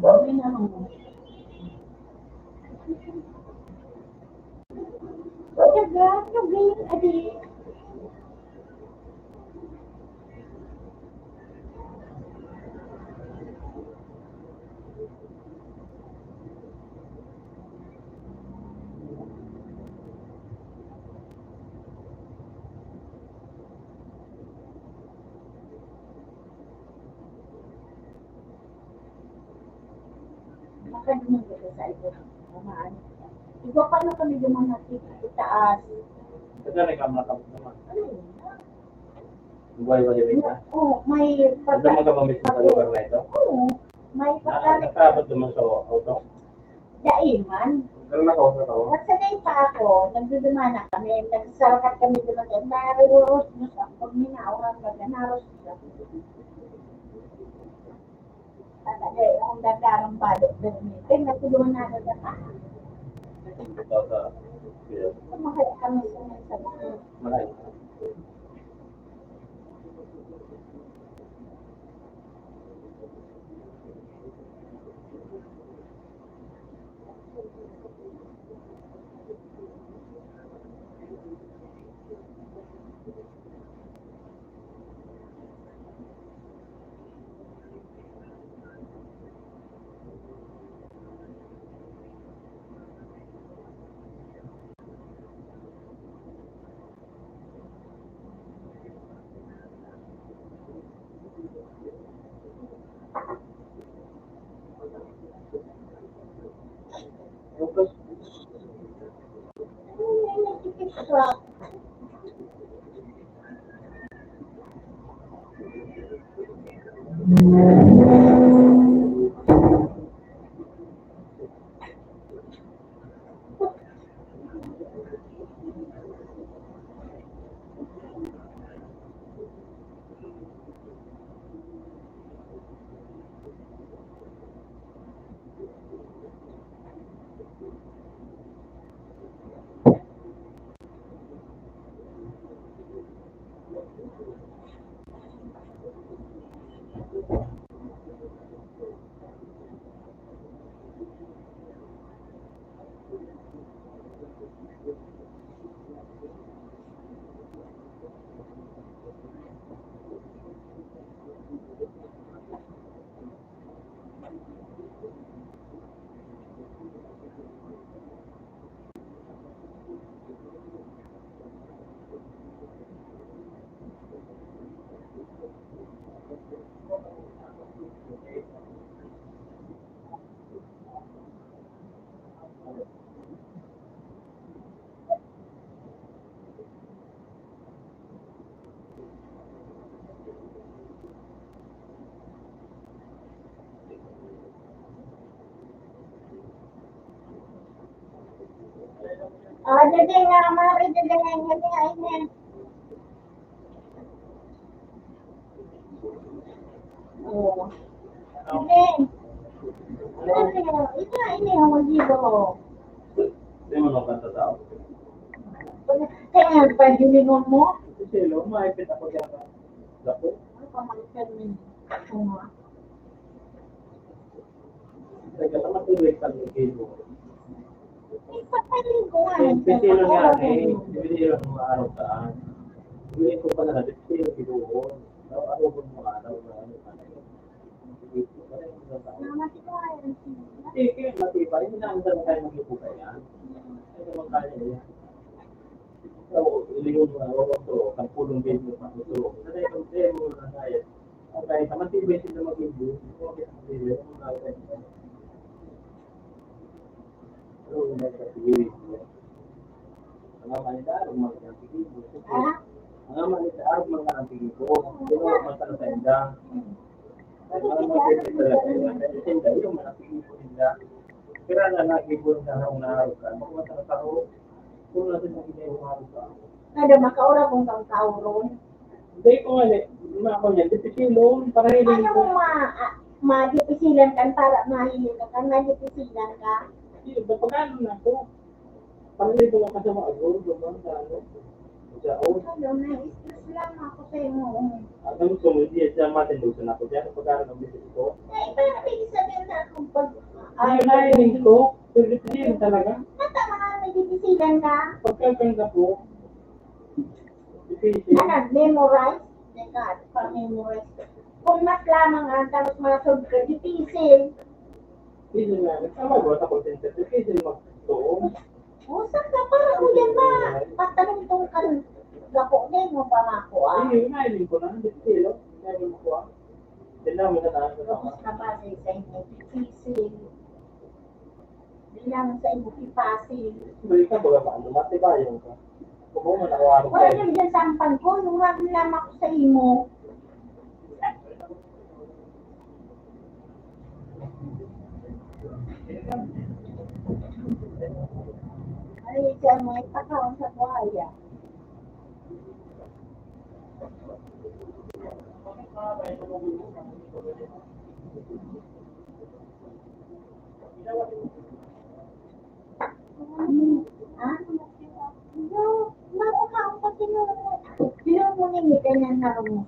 sabi na mo, daga, yugin, ade, makaduman ko sa ito, kamaan. Iba pa na kami duman natin sa taas, Ito na ikaw nakapit naman. ano yun, Buhay ba yun ka? may Ito magkabamit sa lugar na ito? may pagkalit, Nakabot naman sa auto. daiman, Pero nakausap ako. nagsanay pa ako, nagdudumana kami, nagsarakat kami dumating, nariwaros nyo sa pag minawahan ka, naros nyo. Tatagay, ang dagarang balot doon. Kaya natulungan na ako na, Ito sa video. kumakaya kami sa mga Malay. Jadi nga, mari jadi nga, ini. Oh. Ini. Ini ang mag-ibo. Hindi mo naman sa tao. Kaya pa hilingon mo? Kasi lo, maipit ako dyan. Dako. Ano pa malikan mo? Teka, naman tuloy ka ng kilo. Ipapaliguan. Bisilo nga eh. Bisilo ng mga araw saan. Hindi ko pa na bisilo kiluhon. Ano ko mga araw na ano ka na yun. Sige, matibay. Hindi namin talaga tayo mag-ipupa yan. Hindi naman kaya yan. So, iliyon mo na ako ito. Kampulong din mo pa ito. Kasi kung tayo mo na tayo. Okay, matibay sila mag-ibu. Matibay sila mag-ibu. So, nagkasigirin ko. Ang manita, arog mga kantigin ko. Ang manita, arog mga kantigin ko. Pero, masarap sa inda. Ang manita talaga yun. Kasi sa inda, yung manapigin ko nila. Pero na nag-ibon sa harong na arog ka. Baka masarap ako. Kung natin nakita yung arog ka. Ada makaura kung kang kauron. Hindi ko nga, ako niyan. Tipisilong, para hiling ko. Ano ma-dipisilan kan para mahili ka kan, ma-dipisilan ka. Pagkano na ako? Pangalay ko lang kasama ako, lumang sa ano. Sa o. Ano, na-stress lang ako sa imo. Ang gusto mo, hindi siya matindusan ako dyan. Pagkano ng bisit ko. Ay, parang ibig sabihin na akong pag... Ay, nailing ko. Pilipinin talaga. Mata mga nagdipisilan ka? Pagkaganda po. Dipisi. Ano, memorize? Teka, pa-memorize. Kung mas lamang ang tapos masod ka, dipisil. Dipisi nga. Tama ba sa content? Dipisi mag-tuong. Usap ka para mo yan ba? Patanong itong kan gapo din mo pa ako Hindi, nailing ko na. Dipisi, no? Nailing ko ah. Hindi mo na tayo. Tapos na ba sa inyo, dipisil. Bilang sa inyo, ipasil. Balik ka ba ba? Matibayan ka. Kung mo nakawarong Wala tayo. nang dyan sampan ko, nung lang ako sa imo. Ay, dyan mo, ipakaon sa buhaya. Makakaon pa sino mo nang ganyan na mo.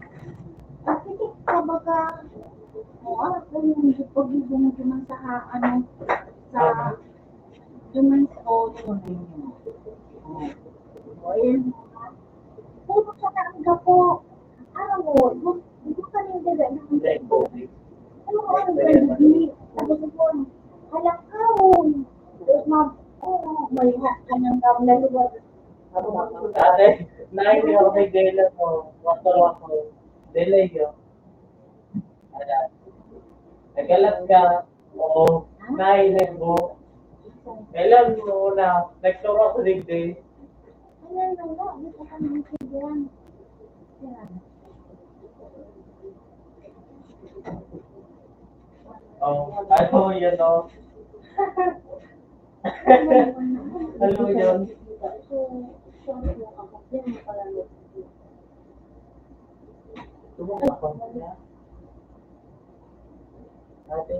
Kasi kabaga, ganyan, pag-ibong duman sa ano, sa duman sa o yun. Puro sa karga po. Ano mo, gusto ka rin daga na. Ano mo, ano ba yung tapos po, halakawon. Tapos may ka ng laluwag. Ate, nailing ako kay Dela ko. Wakto ako. Dela yun. Nagalat ka. Oo. Nailing mo. Kailan mo na nagturo ako digdi. Ano, gusto ka rin sigayan. Oh, ano yun, no? Ano yun? Tumulong ako niya. Ate,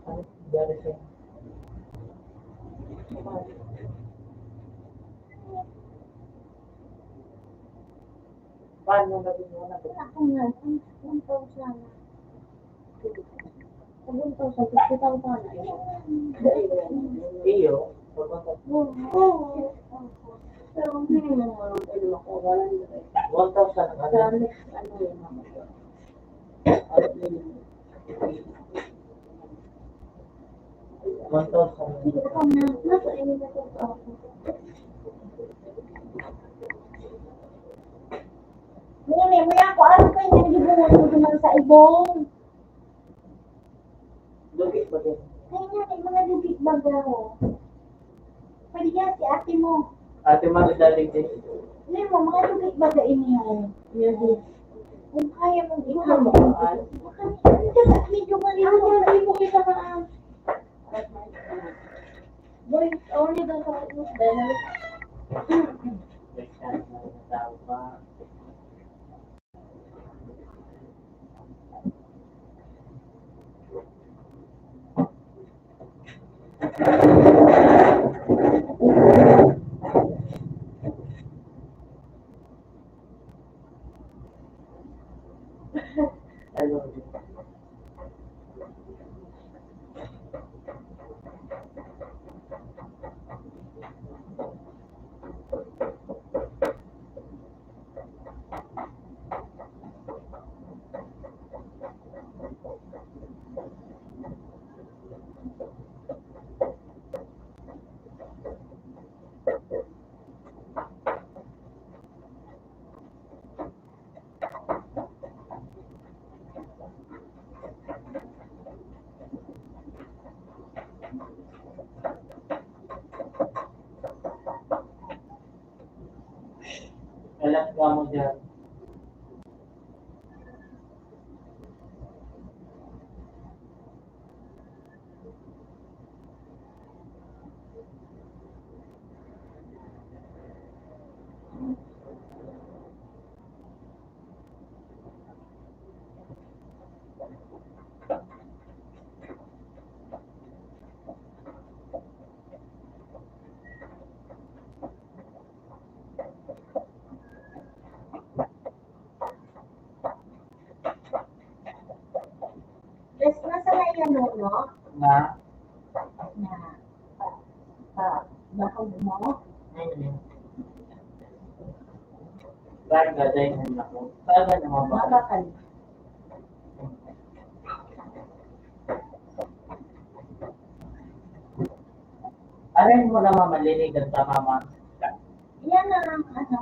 ano nangyari sa'yo? Paano naging mo na ba? Ako nga, 1,000. 1,000, 50,000 na yun. Iyo, pagpunta. Oo. Pero ang minimum mo lang kayo makuha lang yun. 1,000 ang Sa ano? next, ano yun, mama ko. 1,000. Hindi ko na, nasa inyo na ito ako. Nini, may ako, ano kayo nilibuhan mo naman sa ibong? Lugit ba din? Ay nga, may mga lubig baga ko. Pwede yan si ate mo. Ate magdaling din. Hindi mo, mga lubig baga inyo. Yun. Kung kaya mong ikaw mo. Medyo maliit mo, hindi mo kita maan. Boy, only doon sa kusnos dahil. Ano? Alam ka mo dyan. Yes, nasa na yan mo, no? Na? Na, bakog mo? Larga din yung ako. Saan naman ba? Makakal. Aray mo naman malinig ang tamaman. Yan ang, ano,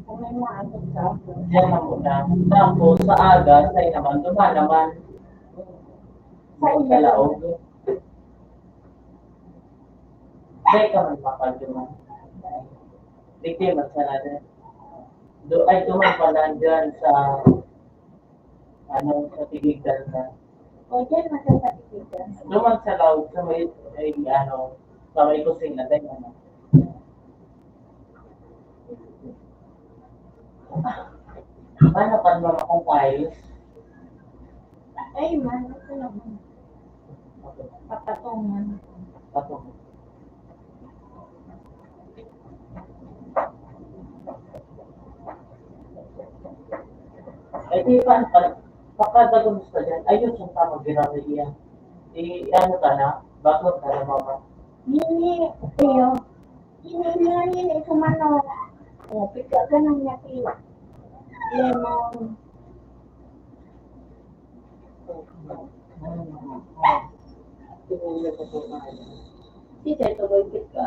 kung may maagod ka. Diyan na muna. Tapos sa aga, sa'yo naman, naman. Sa Sa ilaw. laog. Hindi ka man makadyuman. Hindi man sa natin. Ay, duman pala dyan sa, ano, sa tigigan na. O, dyan masasatikigan. Duman sa laog, sa may, ay, ano, sa may kusina, tayo ano. Ano pa naman akong files? Ay, man, ito naman. Papatungan. Patong. Ay, di pa, pagkadagon sa dyan, ayun yung tama ginamit iyan. Ano ka na? Bago ka na mama. Hindi, iyo. Hindi nga yun, ito manok. O, pika ka ng yaki. Lemon. Sige, tuloy ka.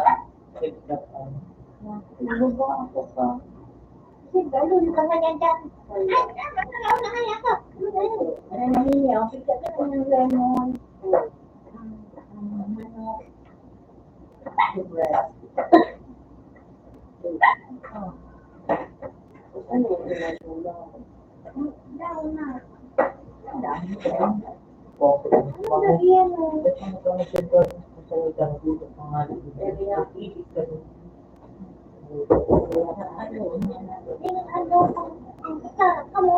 Nagubo ako pa. Sige, gano'n ka nga yan dyan. Ay, masalaw na kaya ka. Ay, mahiyaw. Pika ka ng lemon. Manok. Ano yung ginagawa? Daw na. Daw na. lagyan mo. Ano, sarap ka mo?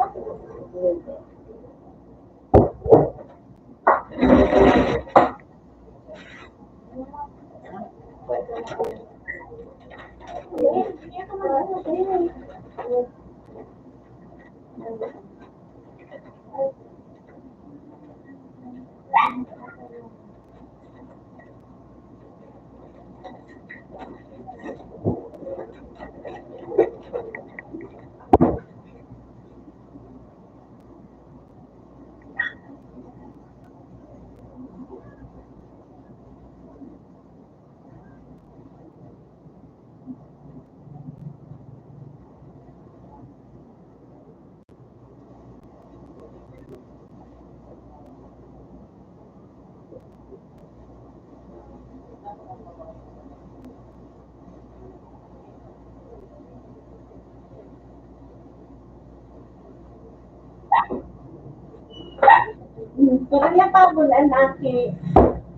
Pero napagulan natin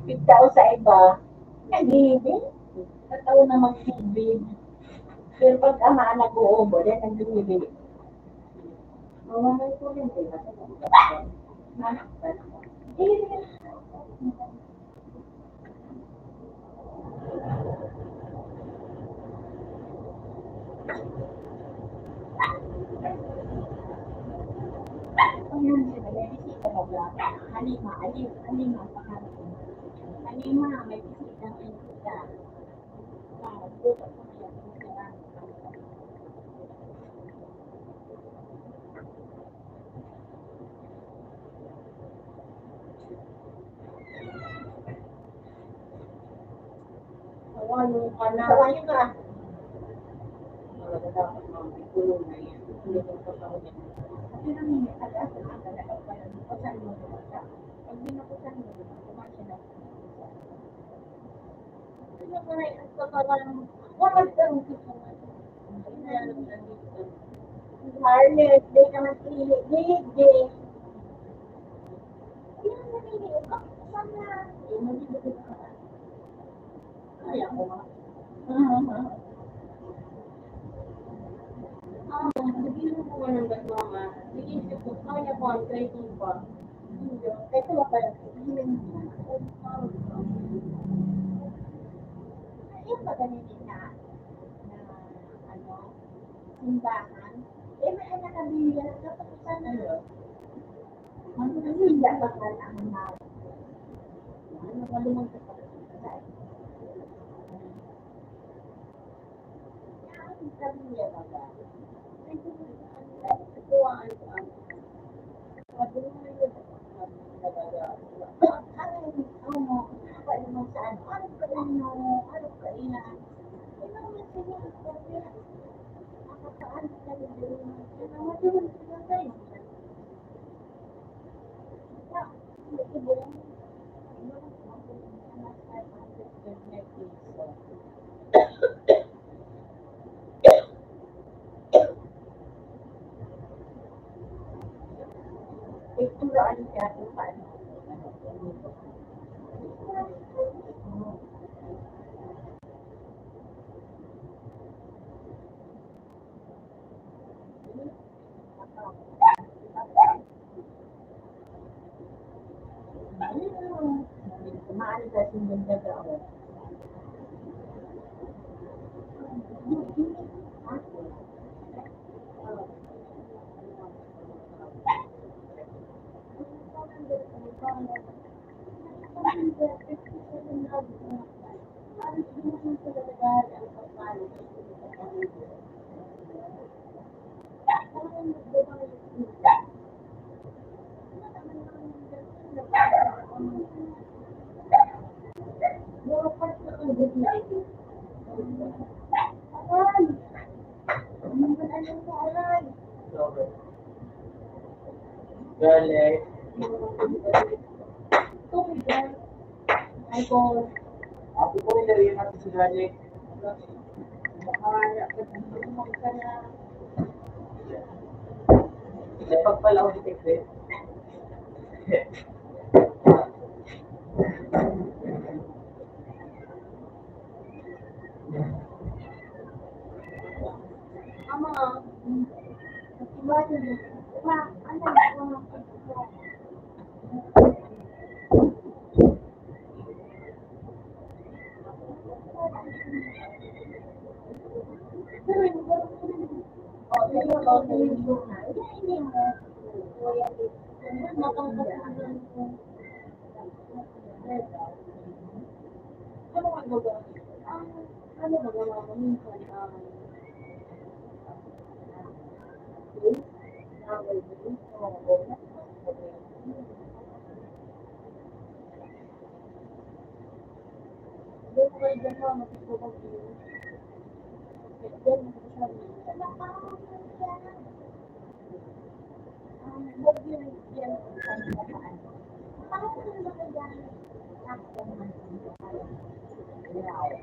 pigtao sa iba, nag-ibig. Natawa na mag-ibig. Pero pag ama nag-uubo, then nag-ibig. Mawala ko rin, diba? Halima, may bisita ng bisita. Bukas mo siya bisita. Sawayin ka na. Sawayin ka. Dapat mag-ikulong na yan. Hindi ko pa ako yan. Kasi namin, nag-asa na ka na pala. Kusan mo na siya. Pag binakusan mo, kumasya na. Ano ko na yung parang walang tarong kita na. Harness, di ka magpili. Di. Hindi na nanili ka. Sana. Kaya ko nga. Sabihin mo nga ng mama, iisip ko, kaya ko ang tracing pa. Ito ba pala? Yung ba ganito na ano, simbahan? Eh, may nakabili yan. Dapat sana yun. Hindi ba ka na ang mahal? Ano ba lumang sa pagkakas? Sabi niya ba ba? Tuwaan ko ang sabi niya yun. Ano naman saan? Ano ka ino? Ano ka ina? Ano yung sige? Ako saan ka rin? Ano matulog sila tayo? Hindi ko ba? Ituraan siya kung paano. Kumaan sa sindang daga. Garlic. Alcohol. Ako po nilagyan natin sa garlic. Dapat pala ako detective. Ano ba gawa mo minsan?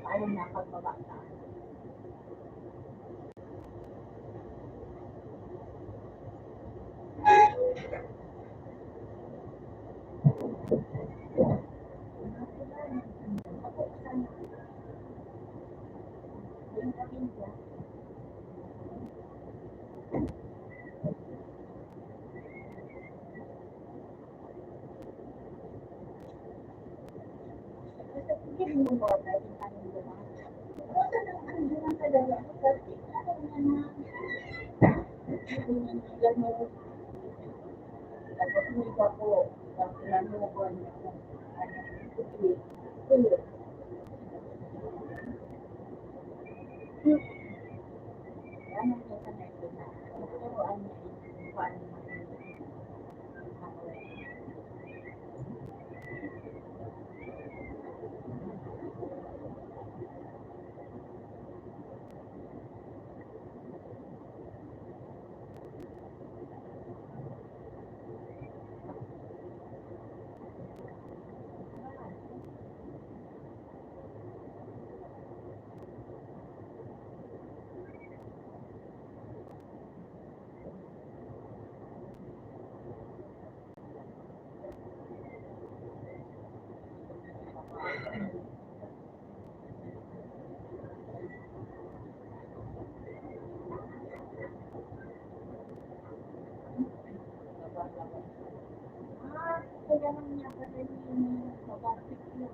Ano na pagbabata? Kaya lang niya kasi yung mabasik yun.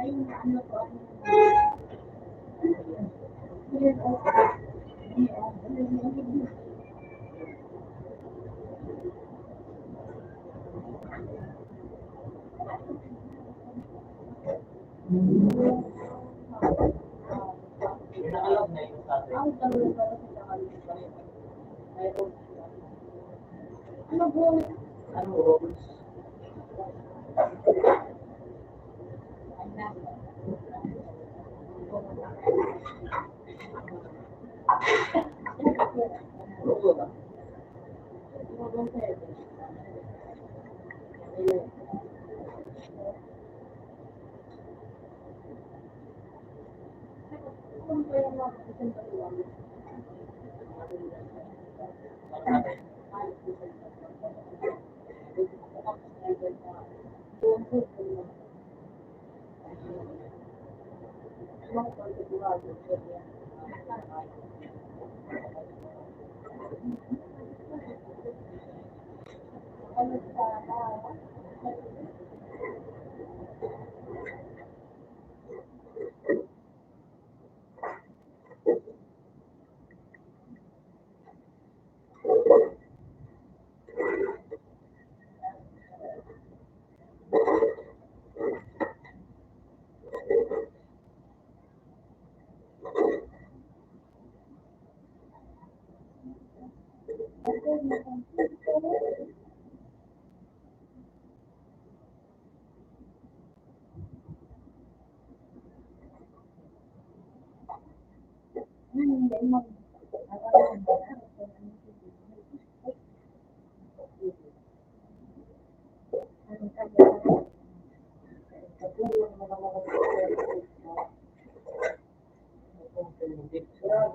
Ayun na ano po ako. Pinakalob na yung sa atin. Ang dalawa para sa kakalimutan. Ano po? Ano, rules? Rules ba?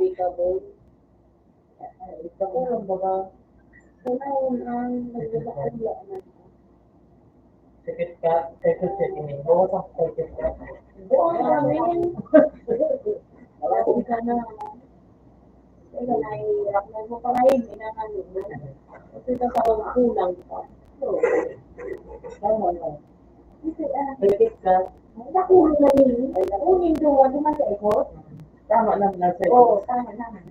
applicable. Ito ko lang baga. Kailangan ang nagdadakula na. Sakit ka, sakit sa tingin. Bawa sa sakit ka. Oo, amin. Wala ka na. Kaya nahihirap na mo parahin, inanganin mo. Kasi ito sa kulang pa. Tama na. Sakit ka. Nakunin na rin. Nakunin doon, di man sa ikot. Tama lang na sa'yo. Oo, tama naman.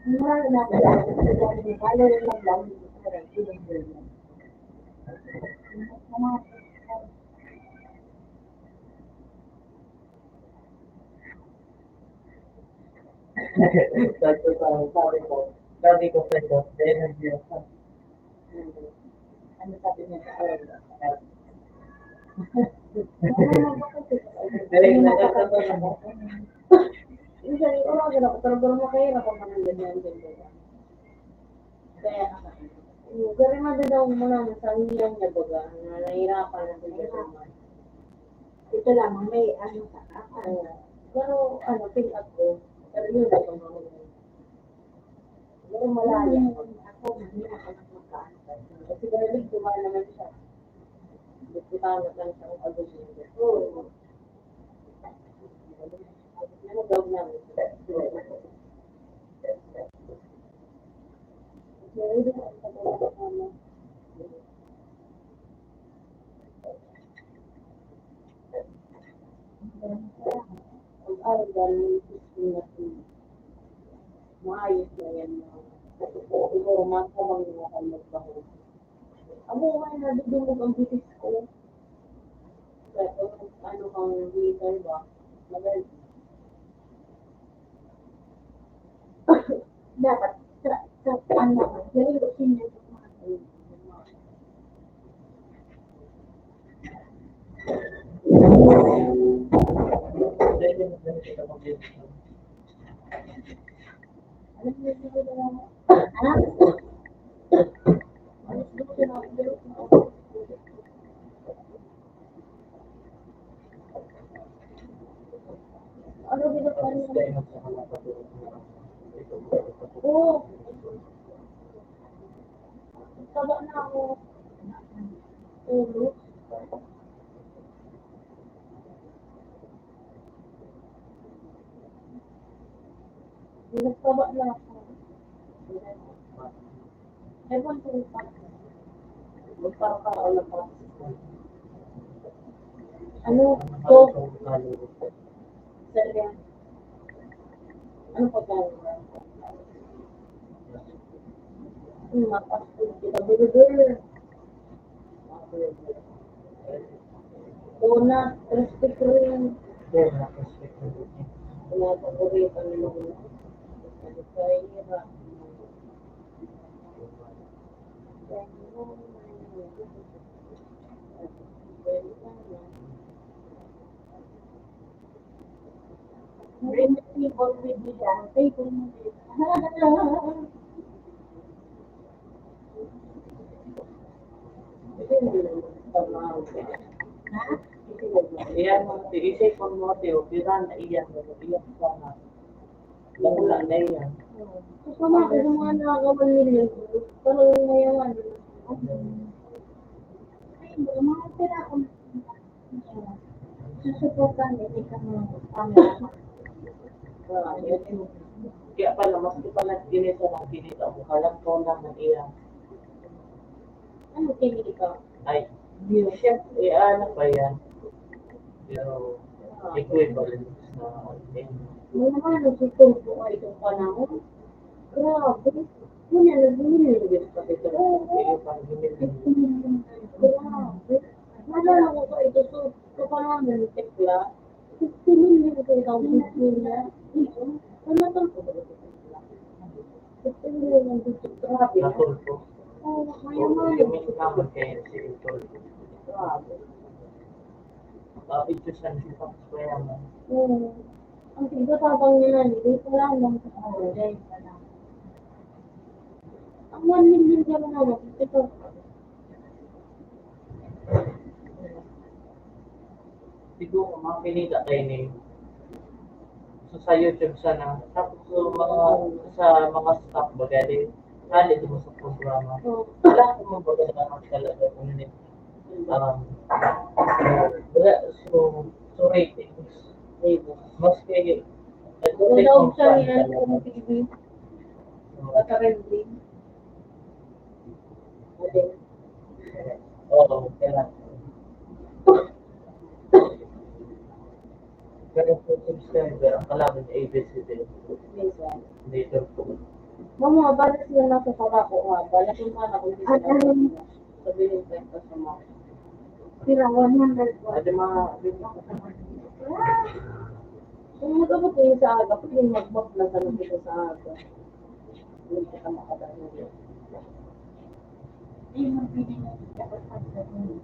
Mahal na pala. Mahal na lang lang. Sabi ko sa'yo, dahil nandiyan ka. Ano sabi niya sa akin? Dahil nagkakaroon mo. Minsan, wala ka na. Pero makahirap ako ng ganyan. Kaya, gari madadaw mo lang sa nilang niya baga, na nahirapan na sa naman. Ito lamang may ano sa kapan. Pero, pick up ko. Pero yun ako mga. Pero malaya. Ako, hindi ako nagmakaan. Kasi galing kumain naman siya. Bukitamat lang siya kung agad niya. Oo. Ano gawin namin? Ang galing maayos na yan. Siguro matabang na ako magbaho. Amo nga nadudumog ang bitis ko. Pero ano kang heater ba? Magaling. Dapat sa ano, dahil ko siya ano ginagawa niya? Oo. Taba na ako. Ulo. Nagtaba na ako. Ewan ko pa. Magkakaroon na pa. Ano? To? Sa'yo. Ano pa ba? Mapasok kita burger. Una, respect rin. Pinapagurita nila. Ano kaya hirap. Bring the people with me down. People with me. Iyan mo, isip ko mo, piran na iyan mo, iyan ka na. Wala na iyan. Kasama ko sa mga nakakawan nila. Pero yung mayawan. Ay, mga pera ko. Susuportan, hindi ka mga pamilya. Kaya pala, mas di pala ginito ng ginito mo, halang ko na ng iyan. Ano pinili ka? Ay, siyempre, ano pa yan? Pero, equivalent sa May naman nagsusunod ko ay itong panahon. Grabe. Muna, nagbumili. iyo pang ginito. Grabe. Nalala ko sa ito. So, kapanahon ng tekla. 60 million ko itong 50 million. Ano ito? 60 million ang gusto. Grabe. Natulpo. Oo, Yung mayaman. naman kaya si Tulpo. Grabe. Ito siya sa kaya mo. Oo. Ang tigatabang niya na, hindi ko lang lang sa holiday. Ang 1 million ka na naman, ito. Siguro, mga pinita tayo ni So, sa YouTube sana. Tapos so, sa mga staff bagay, kali mo sa programa. Wala ko mo bagay na talaga kung wala, so ratings. Mas kaya, Kung naog siya niya kung TV, baka rin din. oo, kaya. Pero kung subscriber, ang kalaban ay ABCD. Later po. Mama, balas mo na sa sarako nga. Balas mo na kung hindi sila sabihin ka sa mga. Sira 100 po. Ada mga, Kung mag-abot kayo sa aga, pwede mag-book na sa lubid sa aga. Hindi ka makadaan yun. Ay, magbili na dapat pagdating.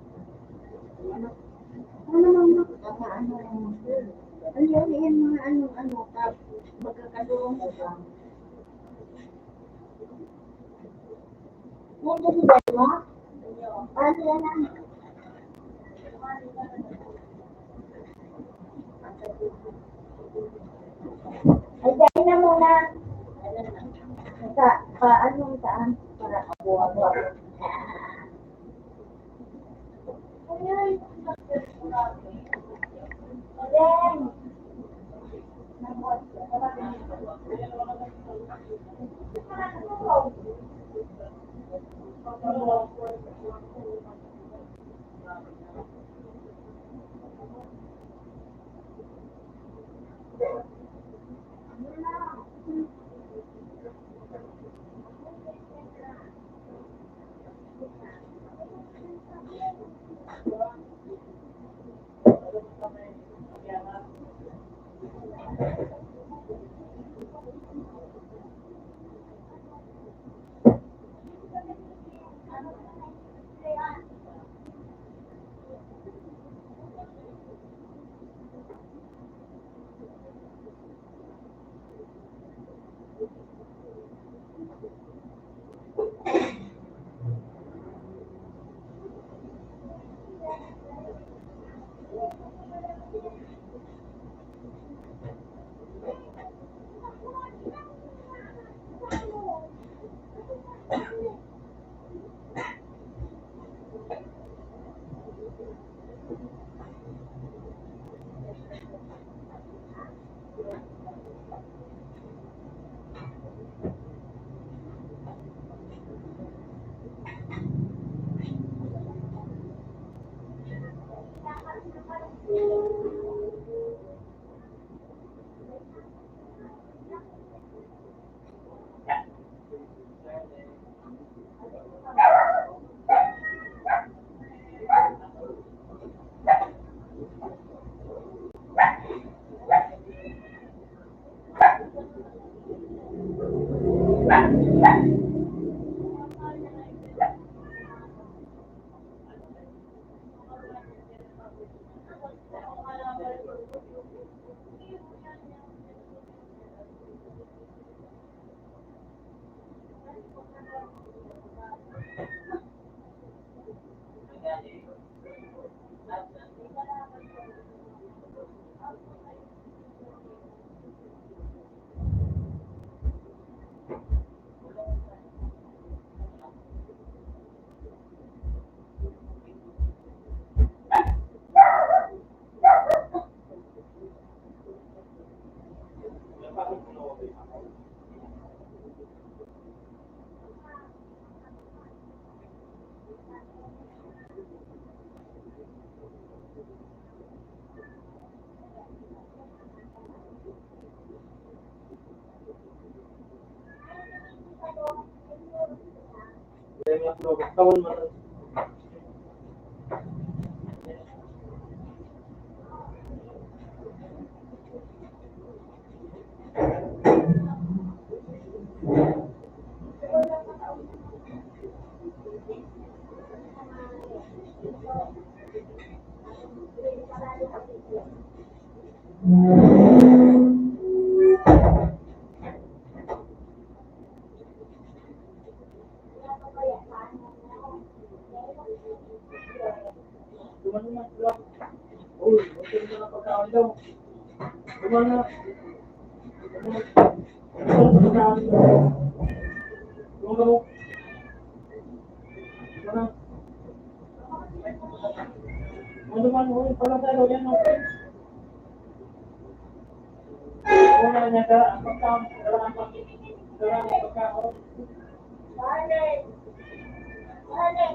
Ano naman mga ano yan mga ano tapos magkakadulong mo ba? Ano ba mo? Ano yan ang? Ay, dahil na muna. Anong saan? Para ako. Ayan. Ayan. kawan mata. Gumana. Barney! Barney!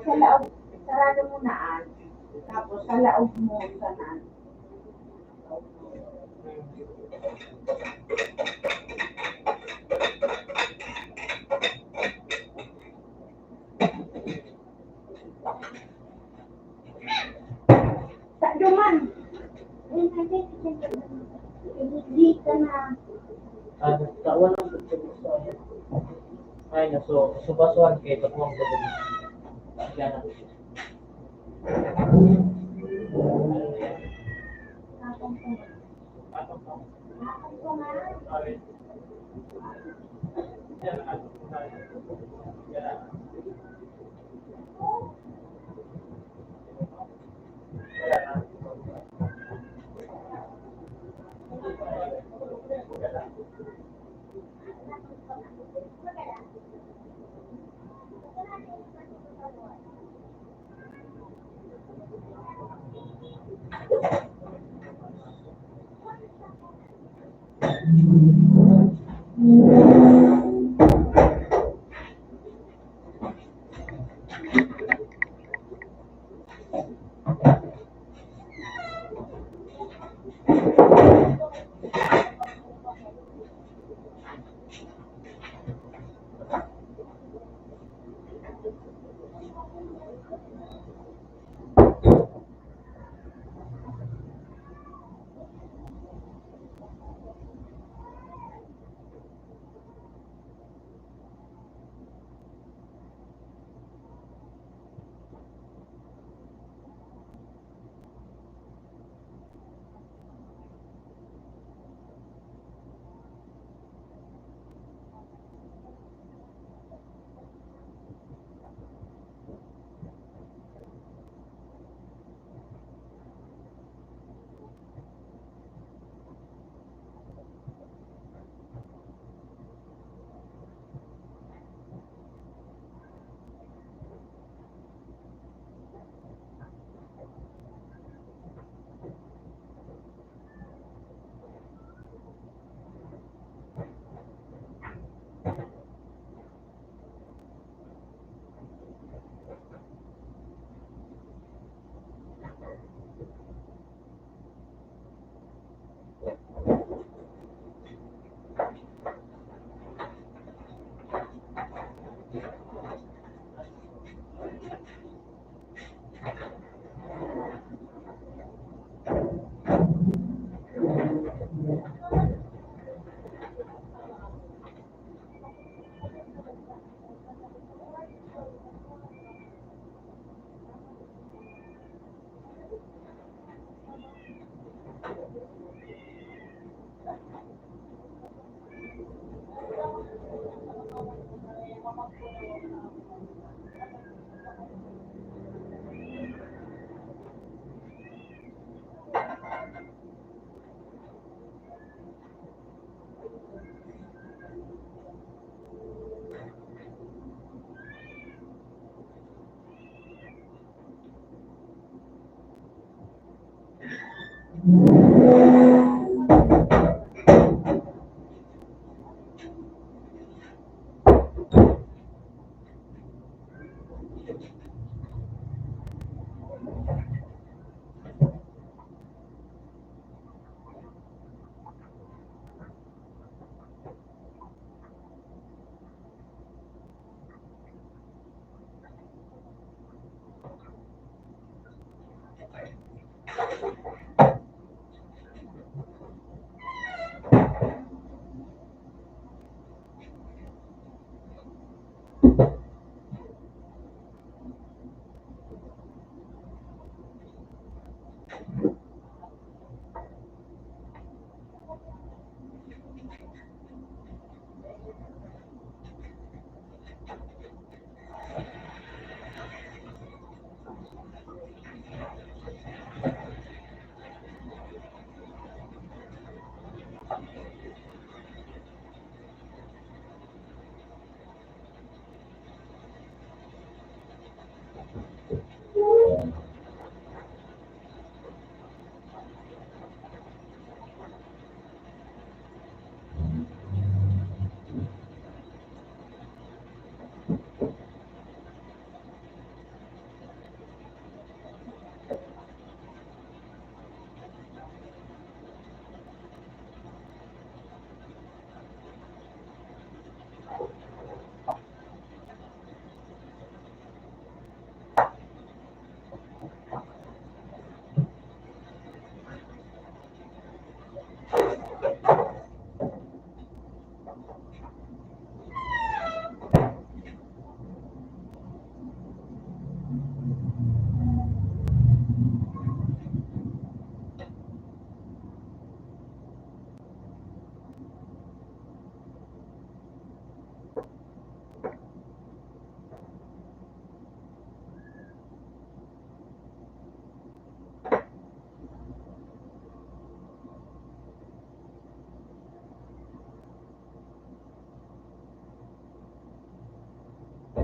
Sa laog, sarado mo naan. Tapos sa laog mo sa naan. Sa duman. Hindi ka na. Kawan lang sa ay na so basuhan kay tapuang ko din. Yan na.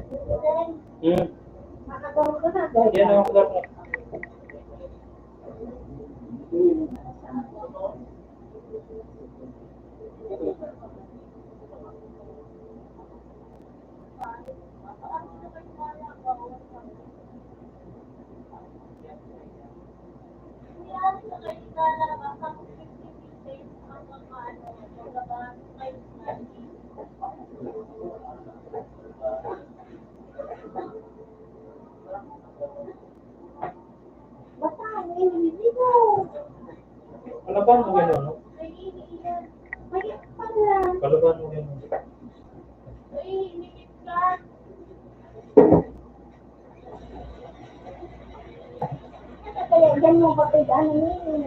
Then, Hmm. makagawa ka na dahil Yan ang dapat. basta hindi mo. Kalaban mo gano'n, no? May pala. Kalaban mo gano'n. Kaya dyan mo kapag ano yun.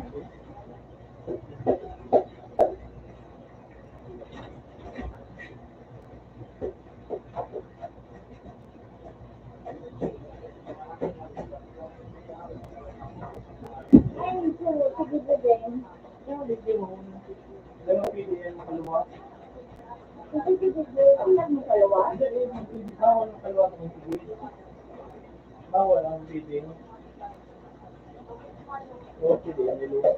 Ay, sige ba din? Yung video mo. Alam mo, pili yan makalawa. Kasi sige ba, ang mo kalawa? Bawal ang kalawa ng pili. Bawal ang pili. Oo, pili yan nila.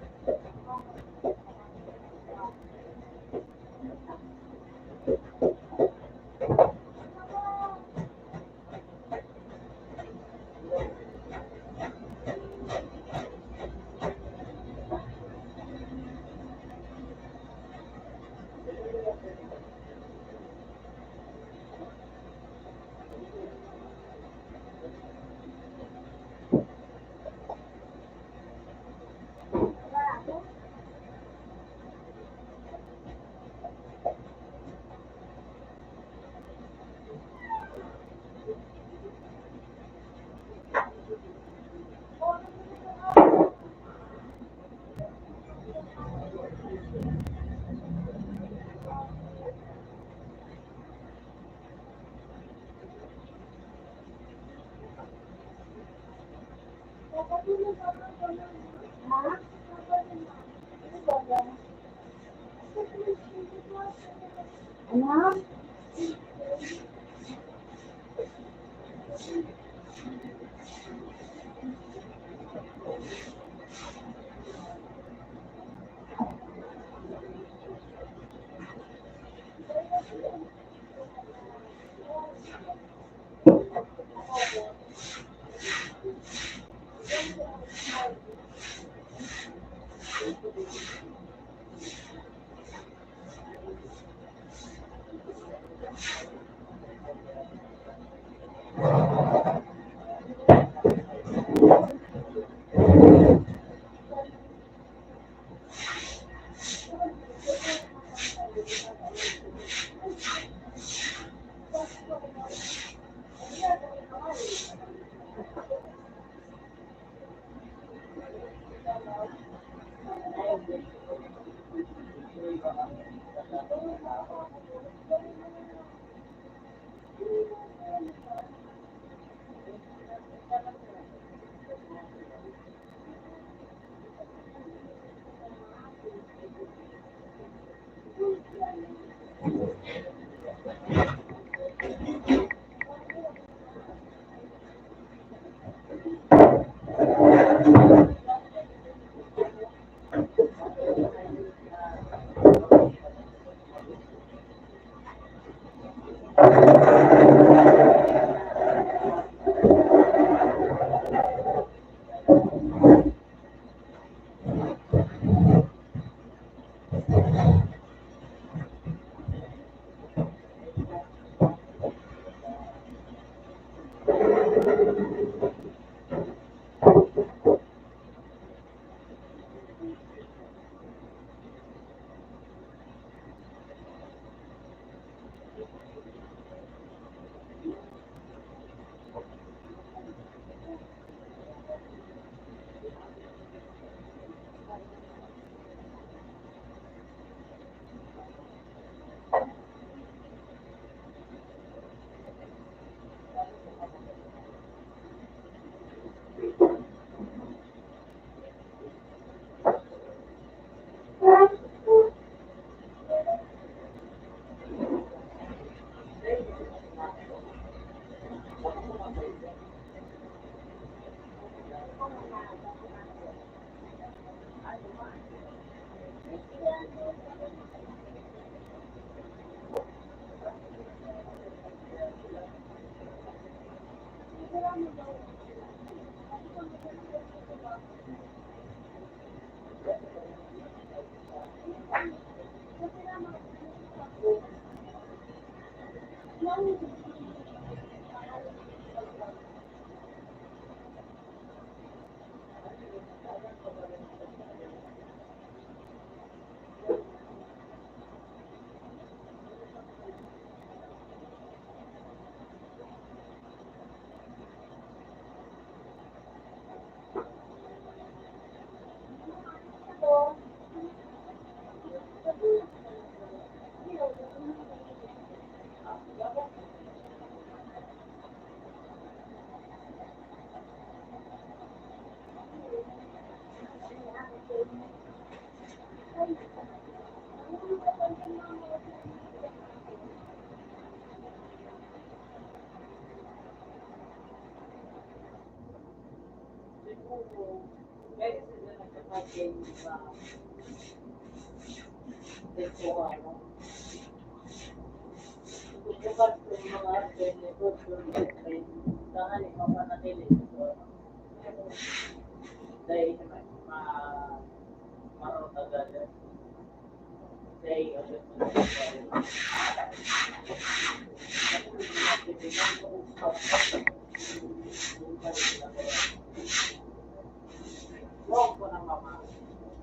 Anak?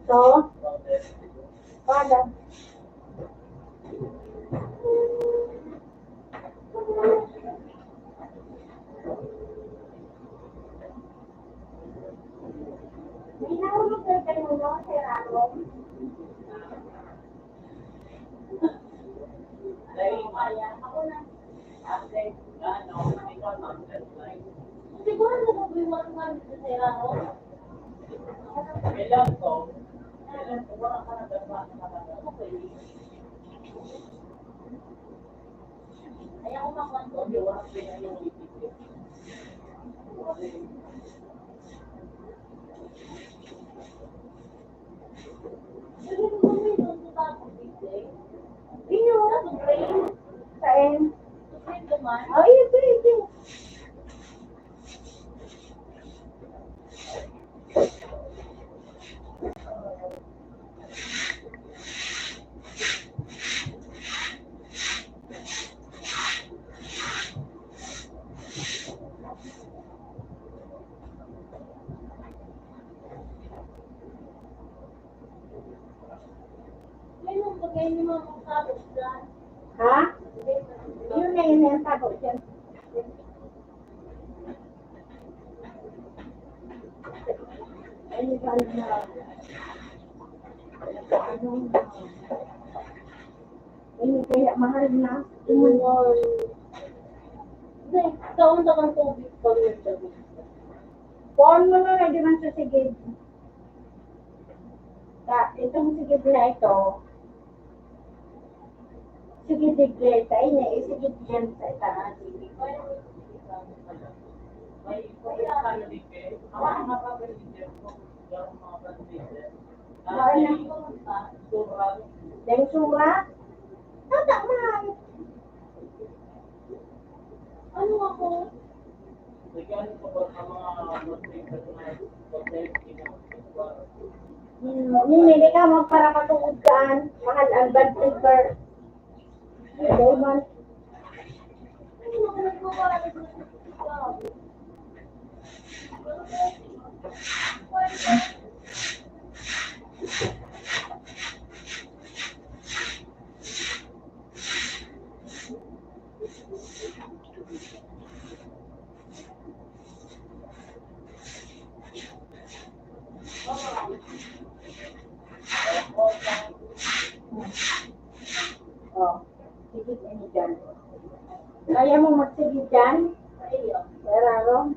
So, pada. May nahulog kayo kayo no, Sir Aaron? Ako na. Siguro nabubuiwan ka sa Sir Aaron? Kailan ko, wala ka na dapat nakakatawa ko Ayaw ko makwanto. Hindi, wala ka na yung ipipit. Sige, kung may doon sa tapos, Iyo, saan? Ay, ito. Ha? Yun na yun ang tapos dyan. Ay, paano na? Ay, kaya mahal na. Kaunta kang tubig pag nagsabi. Kuhaan mo na lang naman sa sigid. Itong sigid na ito, sigid digre, sa ina, sigid yan sa itaas. May kaya ka na din kayo. Ang mga kapatid ko, yung mga kapatid. Sobrang Dahil sura, tatakman. Ano ako? Bigyan ko ba ang mga kapatid na hotel Hindi ka magpara katungod kaan. Mahal ang bad paper. Diamond. Ano ako nagmawala na sa Oh, sigid ano dyan. Kaya mo magsigid dyan? Pero,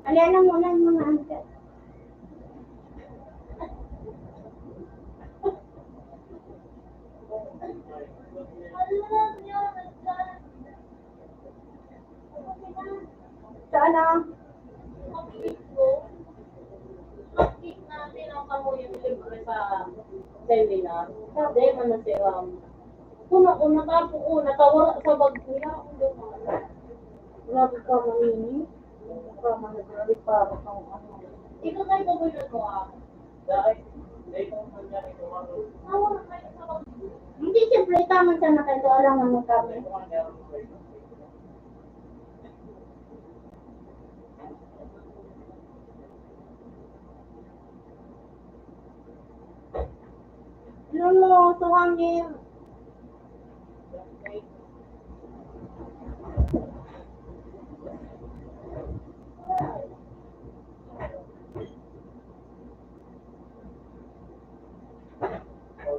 alian mo na yung mga angkat. Saan na? Mag-gig natin ang kamuyang libre sa seminar. Sabi man na si Ram. Una tapo ko, natawala sa bag nila. Grabe ka manini. Ka grabe para kang ano. Ikaw tayo gagawin mo ah. Dahil kung nangyari ko ano, Nawala kayo sa bag. Hindi, siyempre, tama siya na kayo. Alam mo kami. kung ano meron ko ito. Lolo, tuwangin.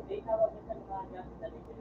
Okay, tawag ko sa mga dyan, dali ko.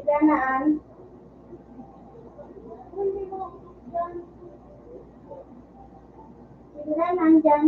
Ilanaan. Ilanaan dyan.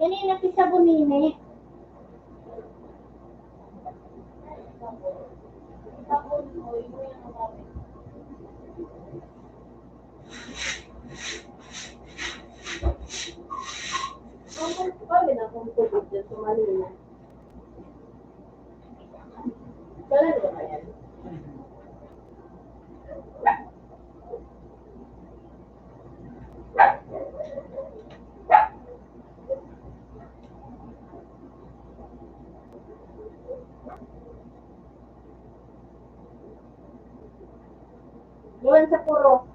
Kanina sa bunini. Iwan sa puro.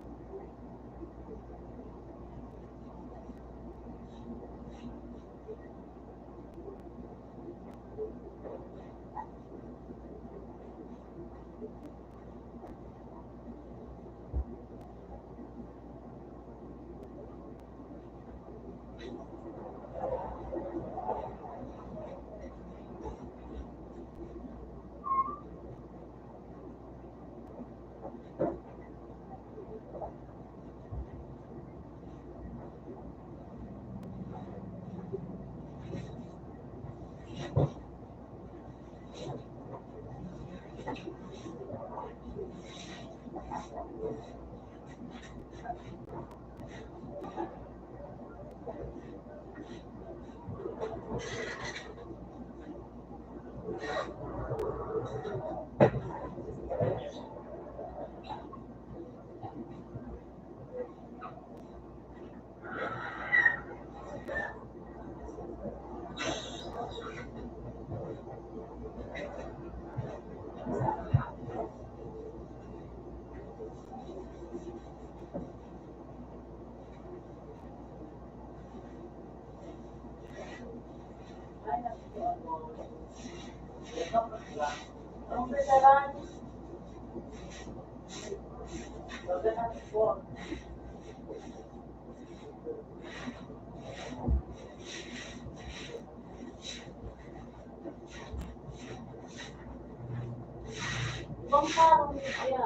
Ibang parang kaya.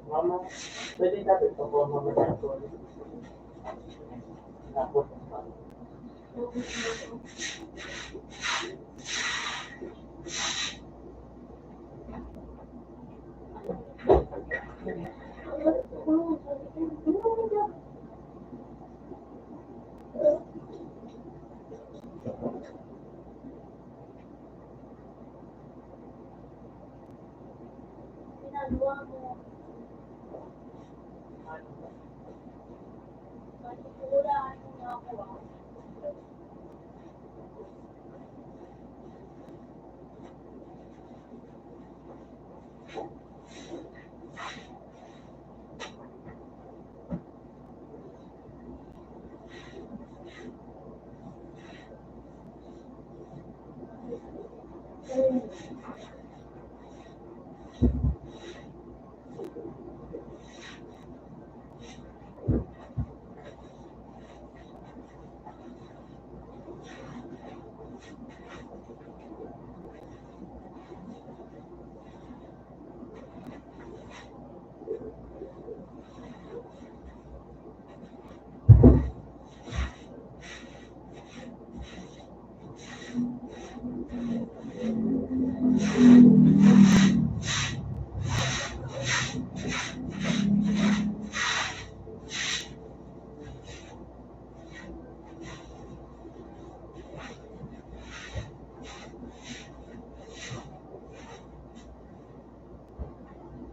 Mama, pwede natin ito po mamaya po. Tapos, Ginagawa mo. Manipulaan mo nga ako ah.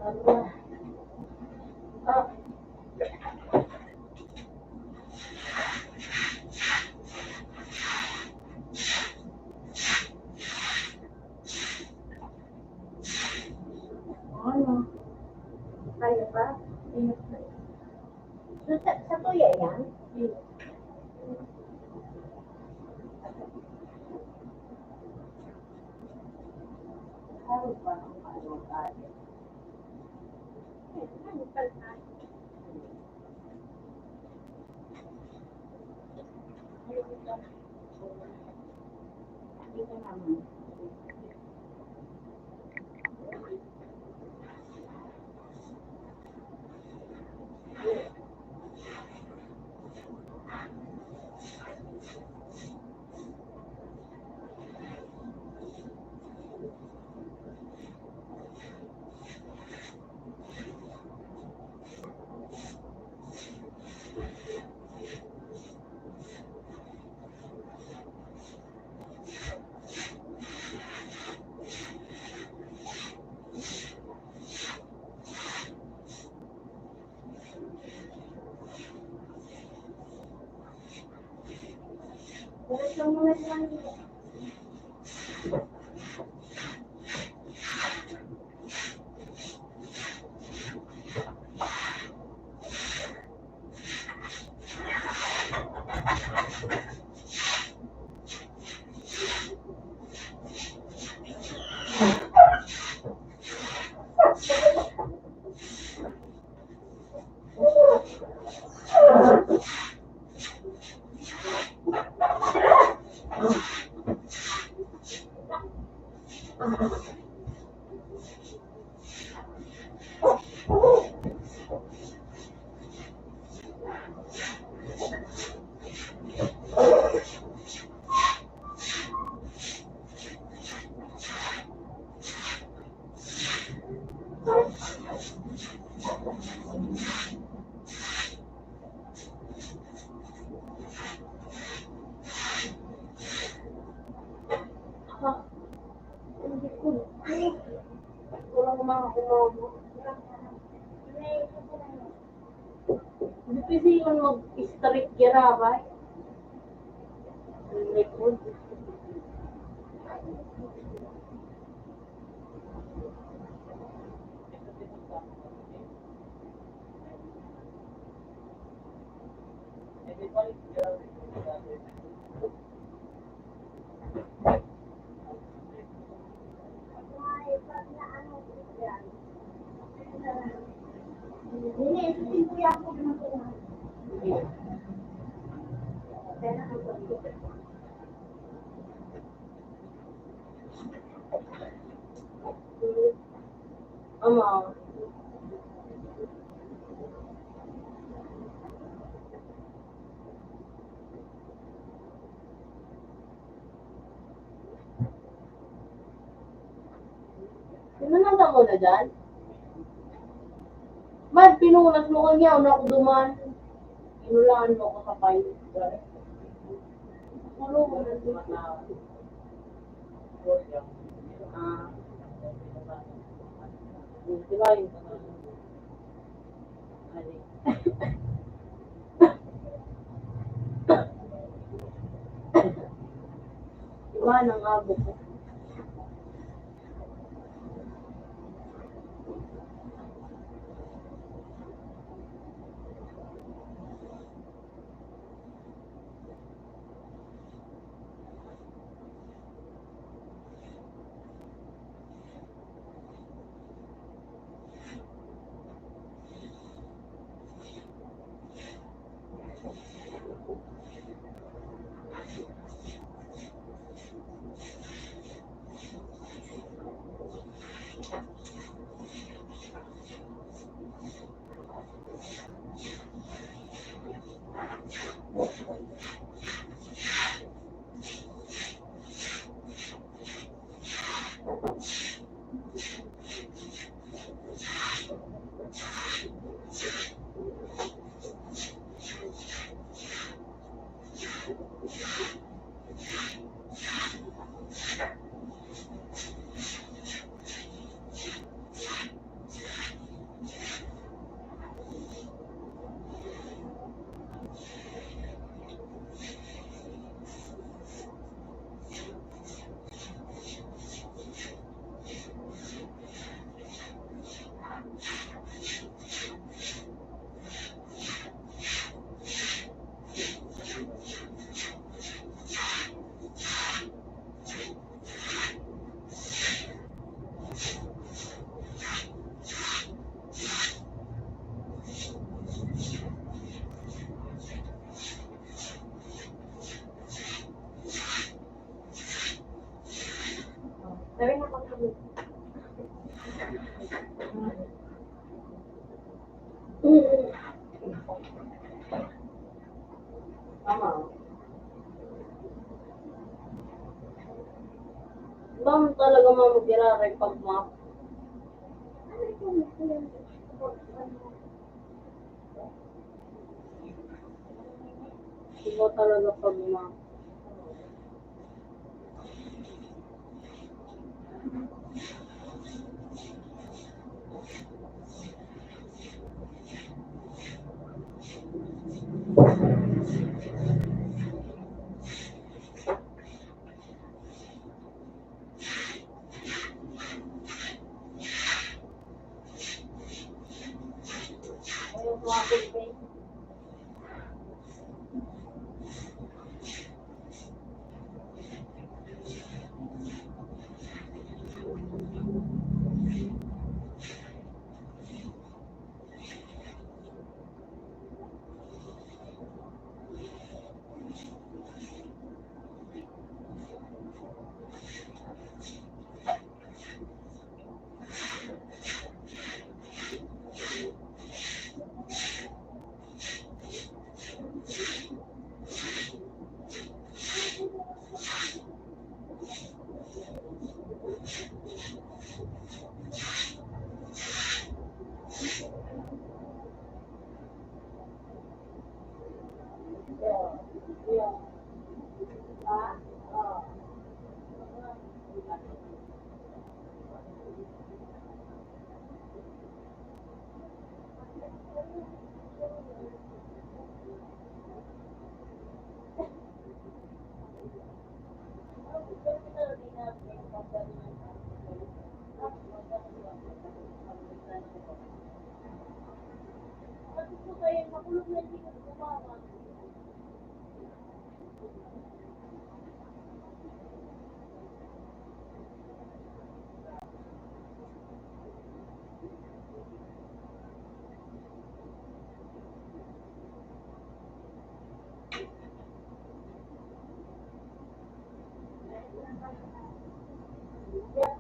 Ano? Kaya ba? Sa tuya yan? Dito naman. Balik lang muna sila. Hindi ko. Walang mga kumamo. Hindi pwede yun mag-straight gira ba? Likod. Hindi, isusin ko yan ako ng mga. Ama. Pinunatan mo na dyan? Ba't pinunas mo kanya? Una ko duman. Inulaan mo ako sa kayo. Pulo mo na duman. Ah. Diba yun? Diba nang abo ko? Sabi na ko sabi. Tama. Bang talaga mamagiraray pag map. Iba talaga pag map. mga pulping.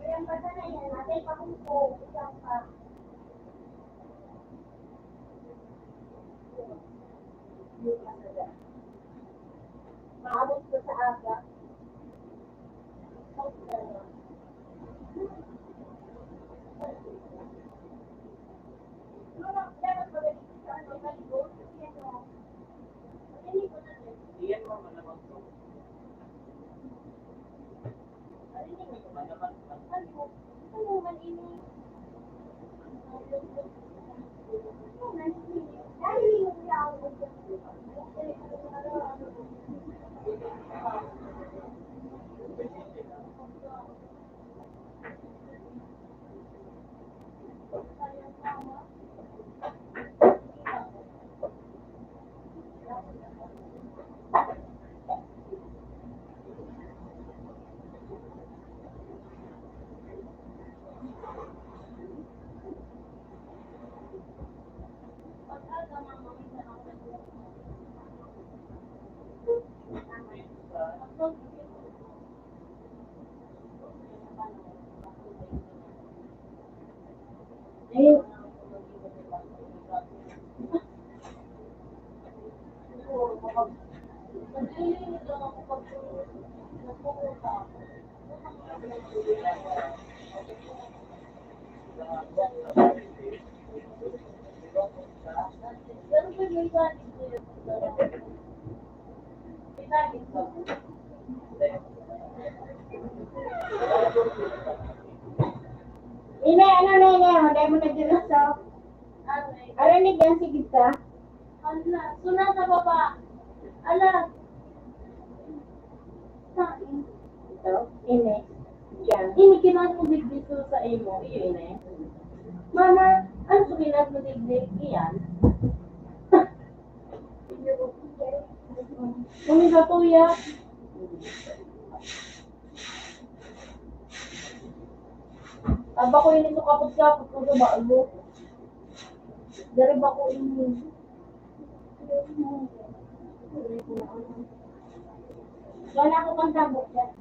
Yang bata na yan, natin pakumpo, isang pa. Maabot ko sa aga. Iyan mo malamang to. Ano man ini? Ayun. Ini ano na ini, hindi mo nagdilaso. Arinig yan si Gita. Ala, suna sa baba. Ala, sain. Ito, ini. Diyan. Ini kinat mo digdig to sa imo, ini. Mama, ano sa kinat mo digdig? Iyan. Kung sa tuya. Aba ko ini sa kapag-kapag ko sa bago. Dari ba ko ini? Wala ko kang tabok yan.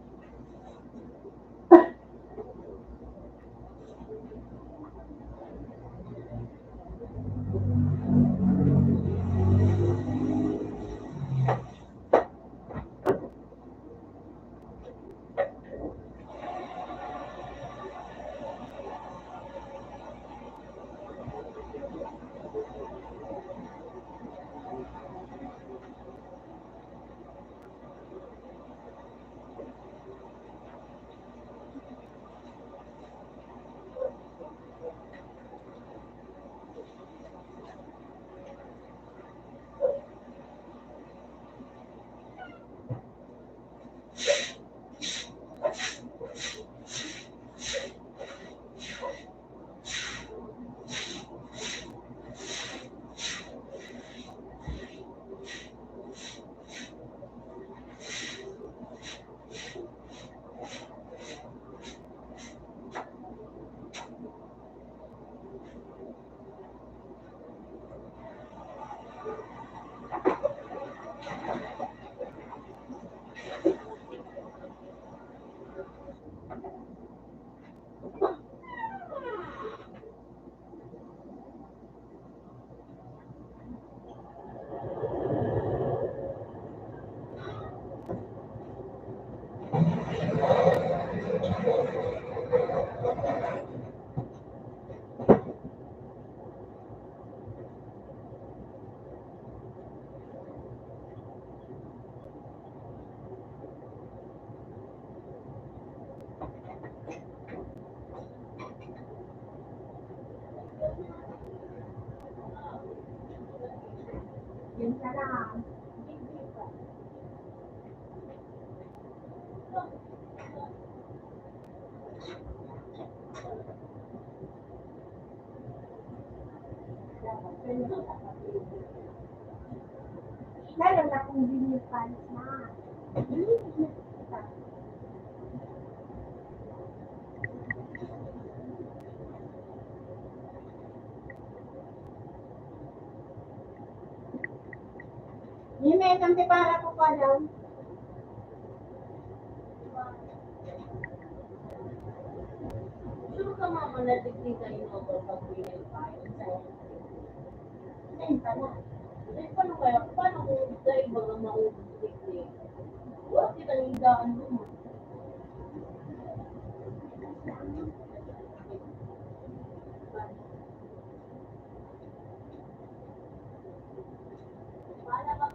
Pasensya na. Hindi pa. Lalo na kung binipans na. May kanti para ko pa daw. Sure ka mama na digdig kayo ng pag-winil tayo. Ayun pala. Eh, paano kaya? Paano kung dahil baga maubos digdig? Huwag kita yung daan mo. Para ba?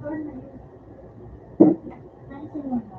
Or na yun. Ay, sino ba?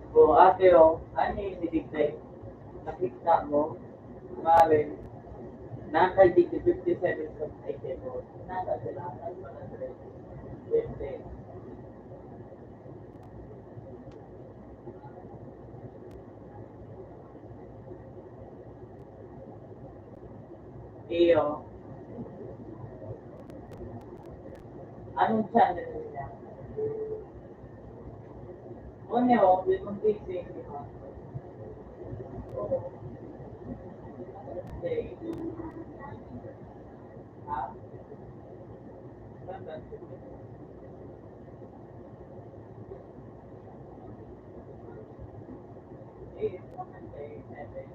Kung ate o, ano yung sidigday? Nakita mo, maaaring nasa digdi 57 sa 84. Nasa sila, nasa 100. 20. Iyo, anong channel niya? Ano o, limang gising, di ba? Oo. Day. Ha? Saan? Eh, Monday, 7.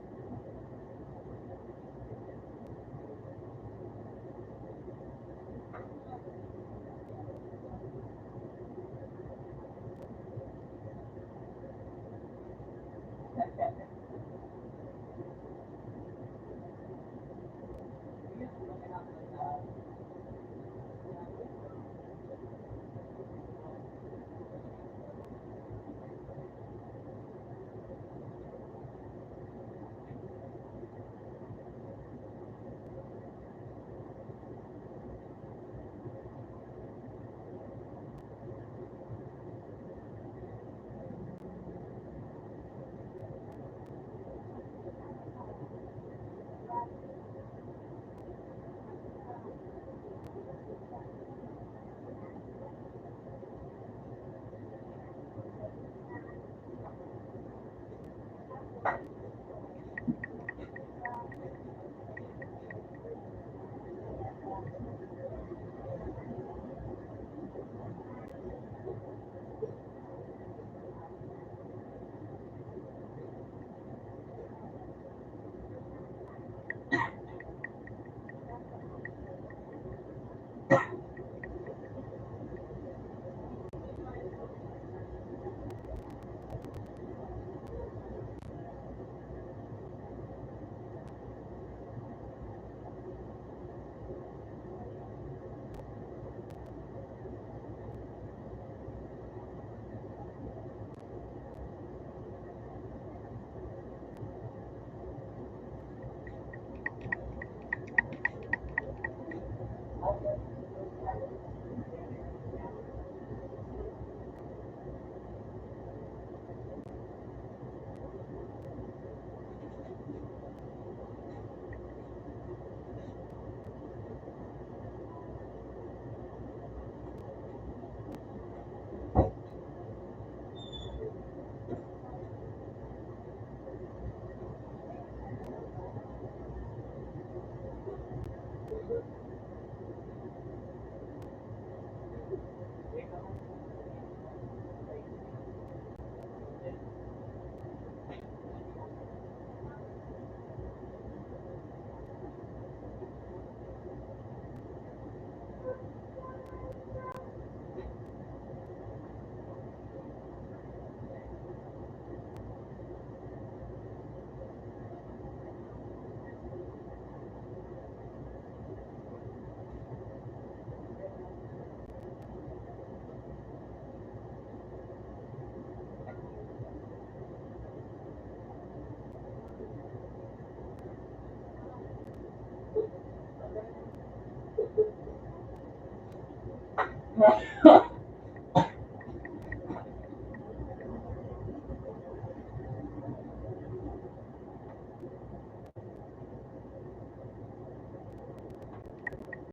Ha ha